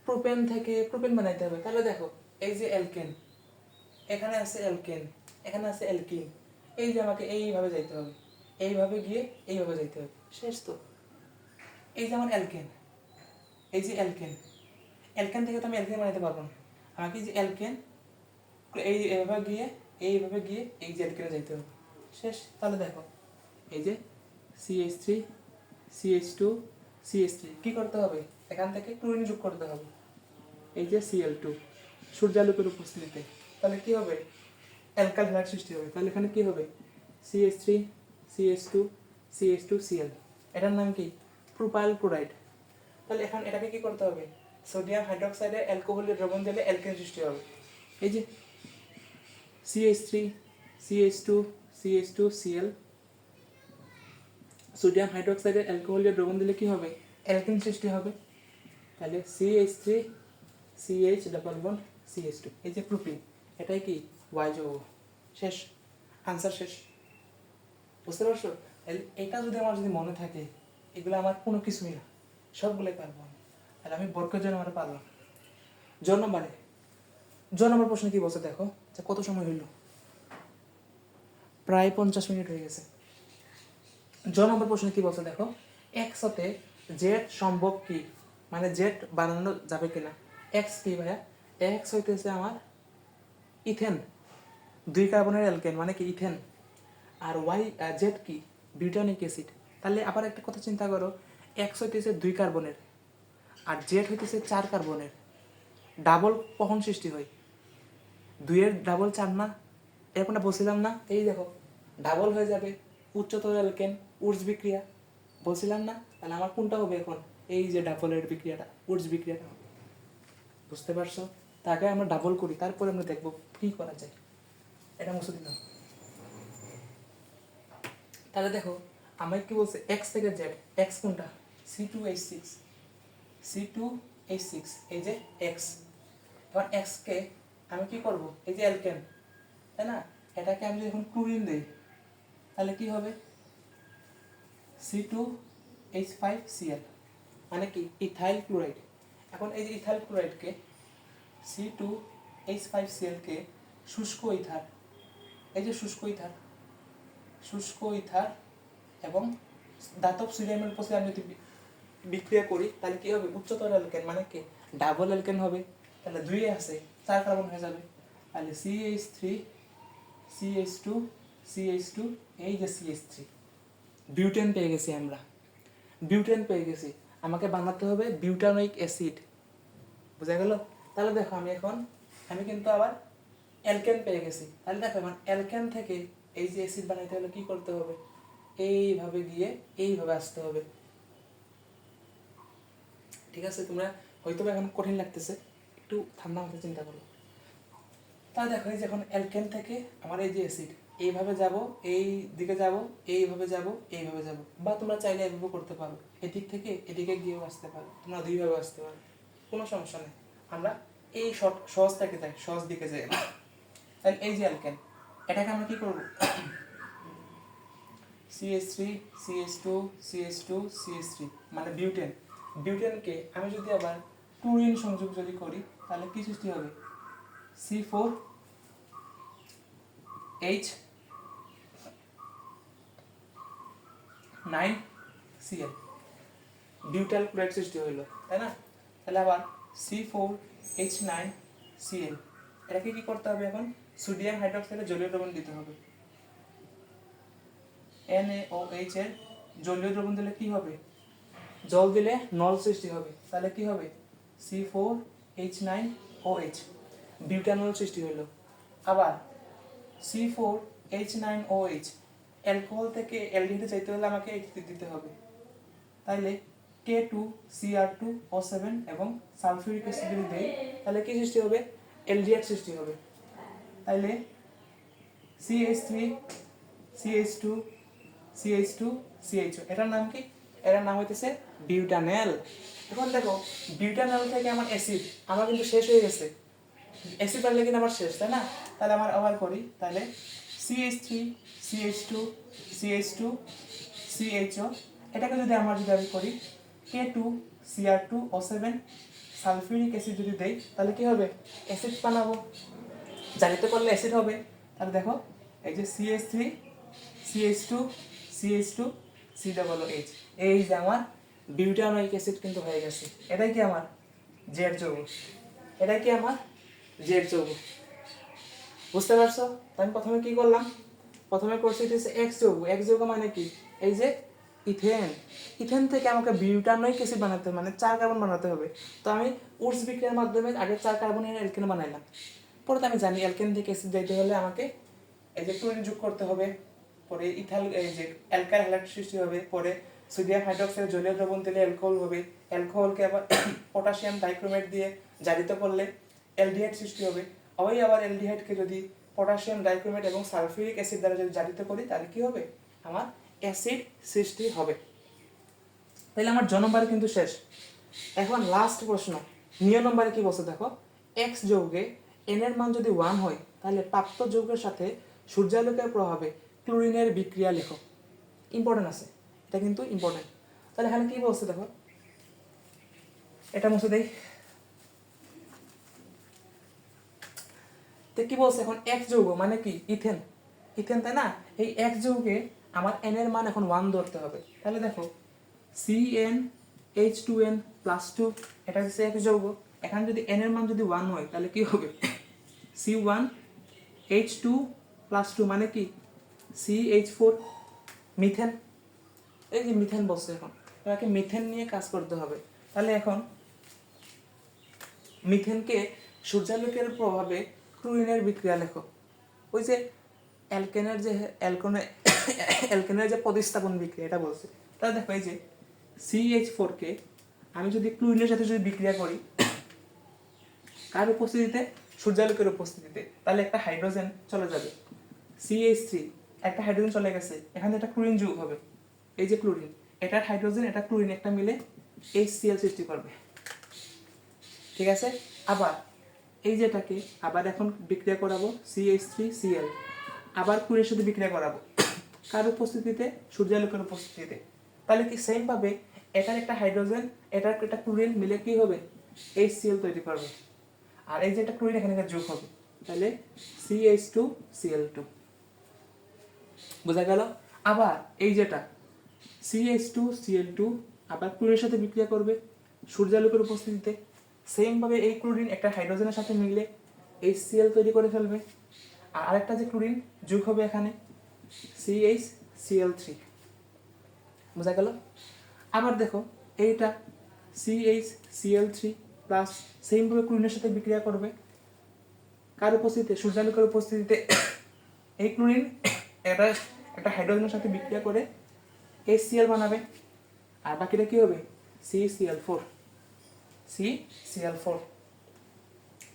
প্রোপেন থেকে প্রোপিন বানাইতে হবে। তাহলে দেখো এই যে অ্যালকেন, এখানে আছে অ্যালকেন, এখানে আছে অ্যালকিন, এই যে আমাকে এইভাবে যাইতে হবে, এইভাবে গিয়ে এইভাবে যাইতে হবে, শেষ তো। এই যে আমার অ্যালকেন, এই যে অ্যালকেন, অ্যালকেন থেকে তো আমি অ্যালকেন বানাইতে পারবো না, আমাকে এই যে অ্যালকেন এইভাবে গিয়ে এই যে অ্যালকেনে যাইতে হবে, শেষ। তাহলে দেখো এই যে CH3 CH2 CH3 কি করতে হবে, এখান থেকে ক্লোরিন যোগ করতে হবে, এই যে Cl2 সূর্যালোকের উপস্থিতিতে, তাহলে কি হবে অ্যালকাইল হাইড্রাইড সৃষ্টি হবে। তাহলে এখানে কি হবে CH3 CH2 CH2Cl, এটার নাম কি প্রোপাইল ক্লোরাইড। তাহলে এখন এটাকে কি করতে হবে, সোডিয়াম হাইড্রোক্সাইডে অ্যালকোহলের দ্রবণ দিলে অ্যালকেন সৃষ্টি হবে, এই যে CH3 CH2 CH2Cl, সোডিয়াম হাইড্রোক্সাইডে অ্যালকোহলের দ্রবণ দিলে কি হবে অ্যালকেন সৃষ্টি হবে, তাহলে CH3 CH double bond CH2, এই যে প্রোপিন, এটাই কি ওয়াই যৌগ, শেষ, আনসার শেষ, বুঝতে পারছো। এটা যদি আমার মনে থাকে, এগুলো আমার কোনো কিছুই না, সবগুলোই পারবো আমি, তাহলে আমি বর্গের জন্য আমার পারলাম। নম্বর প্রশ্ন কি বলছে দেখো, যে কত সময় হইল, প্রায় 50 মিনিট হয়ে গেছে। নম্বর প্রশ্ন কি বলছে দেখো, একসাথে জেট সম্ভব কি, মানে জেট বানানো যাবে কিনা। এক্স কি ভাইয়া, এক্স হইতেছে আমার ইথেন, 2 কার্বনের অ্যালকেন মানে কি ইথেন, আর ওয়াই জেড কি বিউটানিক অ্যাসিড। তাহলে আবার একটা কথা চিন্তা করো, এক্স হইতেছে 2 কার্বনের আর জেড হইতেছে 4 কার্বনের, ডাবল কখন সৃষ্টি হয়, 2 এর ডাবল 4 না, এরকমটা বলছিলাম না, এই দেখো ডাবল হয়ে যাবে, উচ্চতর অ্যালকেন উর্জ বিক্রিয়া বলছিলাম না। তাহলে আমার কোনটা হবে এখন, এই যে ডাবলের বিক্রিয়াটা, উডস বিক্রিয়াটা হবে। বুঝতে পারছো? তাকে আমরা ডাবল করি, তারপরে আমরা দেখবো কী করা যায়। এটা মুছে দিলাম। তাহলে দেখো আমাকে কি বলছে, এক্স থেকে জেড। এক্স কোনটা? C2H6, C2H6, এই যে এক্স। এবার এক্সকে আমি কি করব, এই যে অ্যালকেন, তাই না, এটাকে আমি যখন ক্লোরিন দিই তাহলে কি হবে, C2H5Cl, মানে কি ইথাইল ক্লোরাইড। এখন এই যে ইথাইল ক্লোরাইডকে, C2H5Cl কে শুষ্ক ইথার, এই যে শুষ্ক ইথার এবং ধাতব সোডিয়ামের উপস্থিতি আমি যদি বিক্রিয়া করি তাহলে কি হবে, উচ্চতর অ্যালকেন, মানে কি ডাবল অ্যালকেন হবে। তাহলে 2 আছে, 4 কার্বন হয়ে যাবে। তাহলে CH3, CH2, CH2, এই যে CH3, বিউটেন পেয়ে গেছি আমরা, বিউটেন পেয়ে গেছি। আমাকে বানাতে হবে বিউটানোইক অ্যাসিড। বুঝা গেল? তাহলে দেখো আমি কিন্তু আবার অ্যালকেন পেয়ে গেছি। তাহলে দেখো এখন অ্যালকেন থেকে এই যে অ্যাসিড বানাইতে হলে কি করতে হবে, এইভাবে গিয়ে এইভাবে আসতে হবে। ঠিক আছে? তোমরা হয়তো এখন কঠিন লাগতেছে, একটু ঠান্ডা মাথায় চিন্তা করো। তাহলে দেখো এই যে এখন অ্যালকেন থেকে আমার এই যে অ্যাসিড এইভাবে যাব, এই দিকে যাব, এইভাবে যাব, এইভাবে যাব, বা তোমরা চাইলে এইভাবে করতে পারো, এদিক থেকে এদিকে গিয়েও আসতে পারো, তোমরা দুইভাবে আসতে পারো, কোনো সমস্যা নেই। আমরা এই সহজ থেকে যাই, সহজ দিকে যাই। তাহলে এই যে অ্যালকেন, এটাকে আমরা কি করব, CH3, CH2, CH2, CH3, মানে বিউটেন। বিউটেনকে আমি যদি আবার ক্লোরিন সংযোগ যদি করি তাহলে কি সৃষ্টি হবে, C4H9Cl, বিউটাইল ক্লোরাইড সৃষ্টি হইলো, তাই না? তাহলে আবার C4H9Cl, এটাকে কি করতে হবে, এখন সোডিয়াম হাইড্রোক্সাইডের জলীয় দ্রবণ দিতে হবে। NaOH এর জলীয় দ্রবণ দিলে কি হবে, জল দিলে নল সৃষ্টি হবে, তাহলে কি হবে, C4H9OH, বিউটানল সৃষ্টি হলো। আবার C4H9OH, অ্যালকোহল থেকে অ্যালডিহাইডে যাইতে হলে আমাকে দিতে হবে, তাহলে K2Cr2O7 এবং সালফিউরিক অ্যাসিড যদি দেই তাহলে কি সৃষ্টি হবে, অ্যালডিহাইড সৃষ্টি হবে। তাহলে CH3, CH2, CH2, CH2, এটার নাম কি, এটার নাম হইতেছে বিউটানেল। এখন দেখো বিউটানেল থেকে আমার অ্যাসিড আমার কিন্তু শেষ হয়ে গেছে, অ্যাসিড বানলে কিন্তু আমার শেষ, তাই না? তাহলে আমার আবার করি, তাহলে CH3, CH2, CH2, CHO, এটাকে যদি আমি করি K2Cr2O7 সালফিউরিক অ্যাসিড যদি দেই তাহলে কি হবে, অ্যাসিড বানাবো, জালিতে করলে অ্যাসিড হবে। তাহলে দেখো এই যে CH3, CH2, CH2, COOH, এই যে আমার বিউটানোইক অ্যাসিড কিন্তু হয়ে গেছে। এটাই কি আমার জেড যৌগ, এটাই কি আমার জেড যৌগ। বুঝতে পারছো? আমি প্রথমে কি করলাম, প্রথমে করছি এক্স যৌগ। এক্স যৌগ মানে কি, এই যে ইথেন, ইথেন থেকে আমাকে বিউটানোইক অ্যাসিড বানাতে হবে, মানে 4 কার্বন বানাতে হবে। তো আমি উডস বিক্রিয়ার মাধ্যমে আগে 4 কার্বনের অ্যালকেন বানাইলাম, পরে তো আমি জানি অ্যালকেন থেকে অ্যাসিড যাইতে হলে আমাকে এই যে ক্লোরিন যোগ করতে হবে, পরে ইথাইল এই যে অ্যালকাইল হ্যালাইড সৃষ্টি হবে, পরে সোডিয়াম হাইড্রোক্সাইড জলীয় দ্রবণ দিলে অ্যালকোহল হবে, অ্যালকোহলকে আবার পটাশিয়াম ডাইক্রোমেট দিয়ে জারিত করলে অ্যালডিহাইড সৃষ্টি হবে। ওই আবার অ্যালডিহাইডকে যদি পটাশিয়াম ডাইক্রোমেট এবং সালফিউরিক অ্যাসিড দ্বারা যদি জারিত করি তাহলে কি হবে, আমার অ্যাসিড সৃষ্টি হবে। তাহলে আমার জ নম্বরে কিন্তু শেষ। এখন লাস্ট প্রশ্ন, নিয় নম্বরে কি বলছে দেখো, এক্স যৌগে এন এর মান যদি 1 হয় তাহলে প্রাপ্ত যৌগের সাথে সূর্যালোকের প্রভাবে ক্লোরিনের বিক্রিয়া লেখো। ইম্পর্টেন্ট আছে, এটা কিন্তু ইম্পর্টেন্ট। তাহলে এখানে কি বলছে দেখো, এটা মুছে দেই। তো কি বলছে এখন, এক্স যৌগ মানে কি ইথেন, ইথেন, তাই না? এই এক্স যৌগে আমার এন এর মান এখন 1 ধরতে হবে। তাহলে দেখো CnH2n+2, এটা হচ্ছে এক্স যৌগ। এখানে যদি এন এর মান যদি 1 হয় তাহলে কি হবে, C1H2+2 মানে কি CH4, মিথেন। এই যে মিথেন বলছে, এখন তোমাকে মিথেন নিয়ে কাজ করতে হবে। তাহলে এখন মিথেনকে সূর্যালোকের প্রভাবে ক্লোরিনের বিক্রিয়া লেখো। ওই যে অ্যালকেনের যে প্রতিস্থাপন বিক্রিয়া এটা বলছে। তাহলে দেখো এই যে CH4 কে আমি যদি ক্লোরিনের সাথে যদি বিক্রিয়া করি কার উপস্থিতিতে, সূর্যালোকের উপস্থিতিতে, তাহলে একটা হাইড্রোজেন চলে যাবে, CH3 একটা হাইড্রোজেন চলে গেছে, এখানে একটা ক্লোরিন যোগ হবে, এই যে ক্লোরিন, এটার হাইড্রোজেন এটা ক্লোরিন একটা মিলে HCl সৃষ্টি করবে, ঠিক আছে। আবার এই যেটাকে আবার এখন বিক্রিয়া করাবো CH3Cl, আবার ক্লোরিনের সাথে বিক্রিয়া করাবো, কার উপস্থিতিতে, সূর্যালোকের উপস্থিতিতে, তাহলে কি সেম ভাবে এটার একটা হাইড্রোজেন এটার একটা ক্লোরিন মিলে কি হবে, HCl তৈরি করবে, আর এই যে একটা ক্লোরিন এখানে যোগ হবে, তাহলে CH2Cl2, বোঝা গেল। আবার এই যেটা CH2Cl2 আবার ক্লোরিনের সাথে বিক্রিয়া করবে সূর্যালোকের উপস্থিতিতে, সেম ভাবে এই ক্লোরিন একটা হাইড্রোজেনের সাথে মিলে HCl তৈরি করে ফেলবে, আর আরেকটা যে ক্লোরিন যোগ হবে এখানে CHCl3, বোঝা গেল। আবার দেখো এইটা CHCl3 প্লাস সেম ভাবে ক্লোরিনের সাথে বিক্রিয়া করবে, কার উপস্থিতিতে, সূর্যালোকের উপস্থিতিতে, এই ক্লোরিন এটা একটা হাইড্রোজেনের সাথে বিক্রিয়া করে HCl বানাবে, আর বাকিটা কি হবে, CCl4।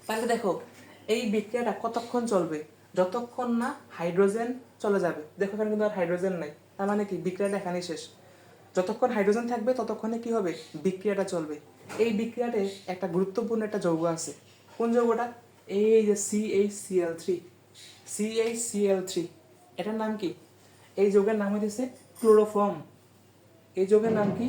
তাহলে দেখো এই বিক্রিয়াটা কতক্ষণ চলবে, যতক্ষণ না হাইড্রোজেন চলে যাবে, দেখো এখানে কিন্তু আর হাইড্রোজেন নাই, তার মানে কি বিক্রিয়াটা এখানেই শেষ, যতক্ষণ হাইড্রোজেন থাকবে ততক্ষণে কি হবে, বিক্রিয়াটা চলবে। এই বিক্রিয়াতে একটা গুরুত্বপূর্ণ একটা যৌগ আছে, কোন যৌগটা, এই যে CHCl3, এটার নাম কি, এই যৌগের নাম হইতেছে ক্লোরোফর্ম, এই যৌগের নাম কি,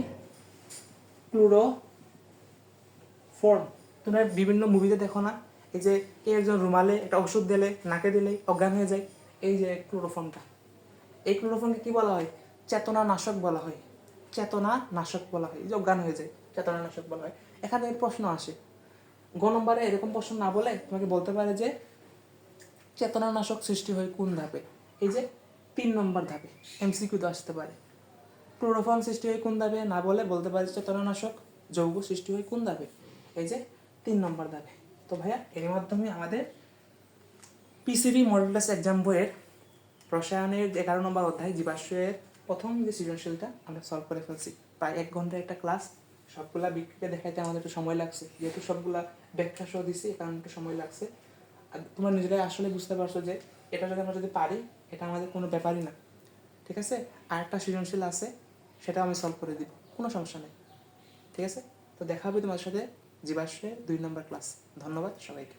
ক্লোরোফর্ম। তোমরা বিভিন্ন মুভিতে দেখো না, এই যে কেউ একজন রুমালে একটা ওষুধ দিলে, নাকে দিলে অজ্ঞান হয়ে যায়, এই যে ক্লোরোফর্মটা, এই ক্লোরোফর্মকে কি বলা হয়, চেতনানাশক বলা হয়, চেতনানাশক বলা হয়, এই যে অজ্ঞান হয়ে যায় চেতনানাশক বলা হয়। এখানে এর প্রশ্ন আসে, গ নম্বরে এরকম প্রশ্ন না বলে তোমাকে বলতে পারে যে চেতনানাশক সৃষ্টি হয় কোন ধাপে, এই যে 3 নম্বর ধাপে, MCQ আসতে পারে। ক্লোরোফর্ম সৃষ্টি হয় কোন ধাপে না বলে বলতে পারে চেতনানাশক যৌগ সৃষ্টি হয় কোন ধাপে, এই যে 3 নম্বর ধাপে। তো ভাইয়া এর মাধ্যমে আমাদের PCB মডেল টেস্ট এক্সাম বইয়ের রসায়নের 11 নম্বর অধ্যায় জীবাশ্মের প্রথম যে সৃজনশীলটা আমরা সলভ করে ফেলছি। প্রায় 1 ঘন্টার একটা ক্লাস, সবগুলা বিক্রিয়া দেখাইতে আমাদের একটু সময় লাগছে, যেহেতু সবগুলা ব্যাখ্যা সহ দিছি এ কারণে একটু সময় লাগছে। আর তোমরা নিজেরাই আসলে বুঝতে পারছো যে এটা যদি আমরা যদি পারি এটা আমাদের কোনো ব্যাপারই না, ঠিক আছে। আর একটা সৃজনশীল আছে, সেটা আমি সলভ করে দিব, কোনো সমস্যা নেই, ঠিক আছে। তো দেখা হবে তোমার সাথে জীবাশ্মের 2 নম্বর ক্লাস। ধন্যবাদ সবাইকে।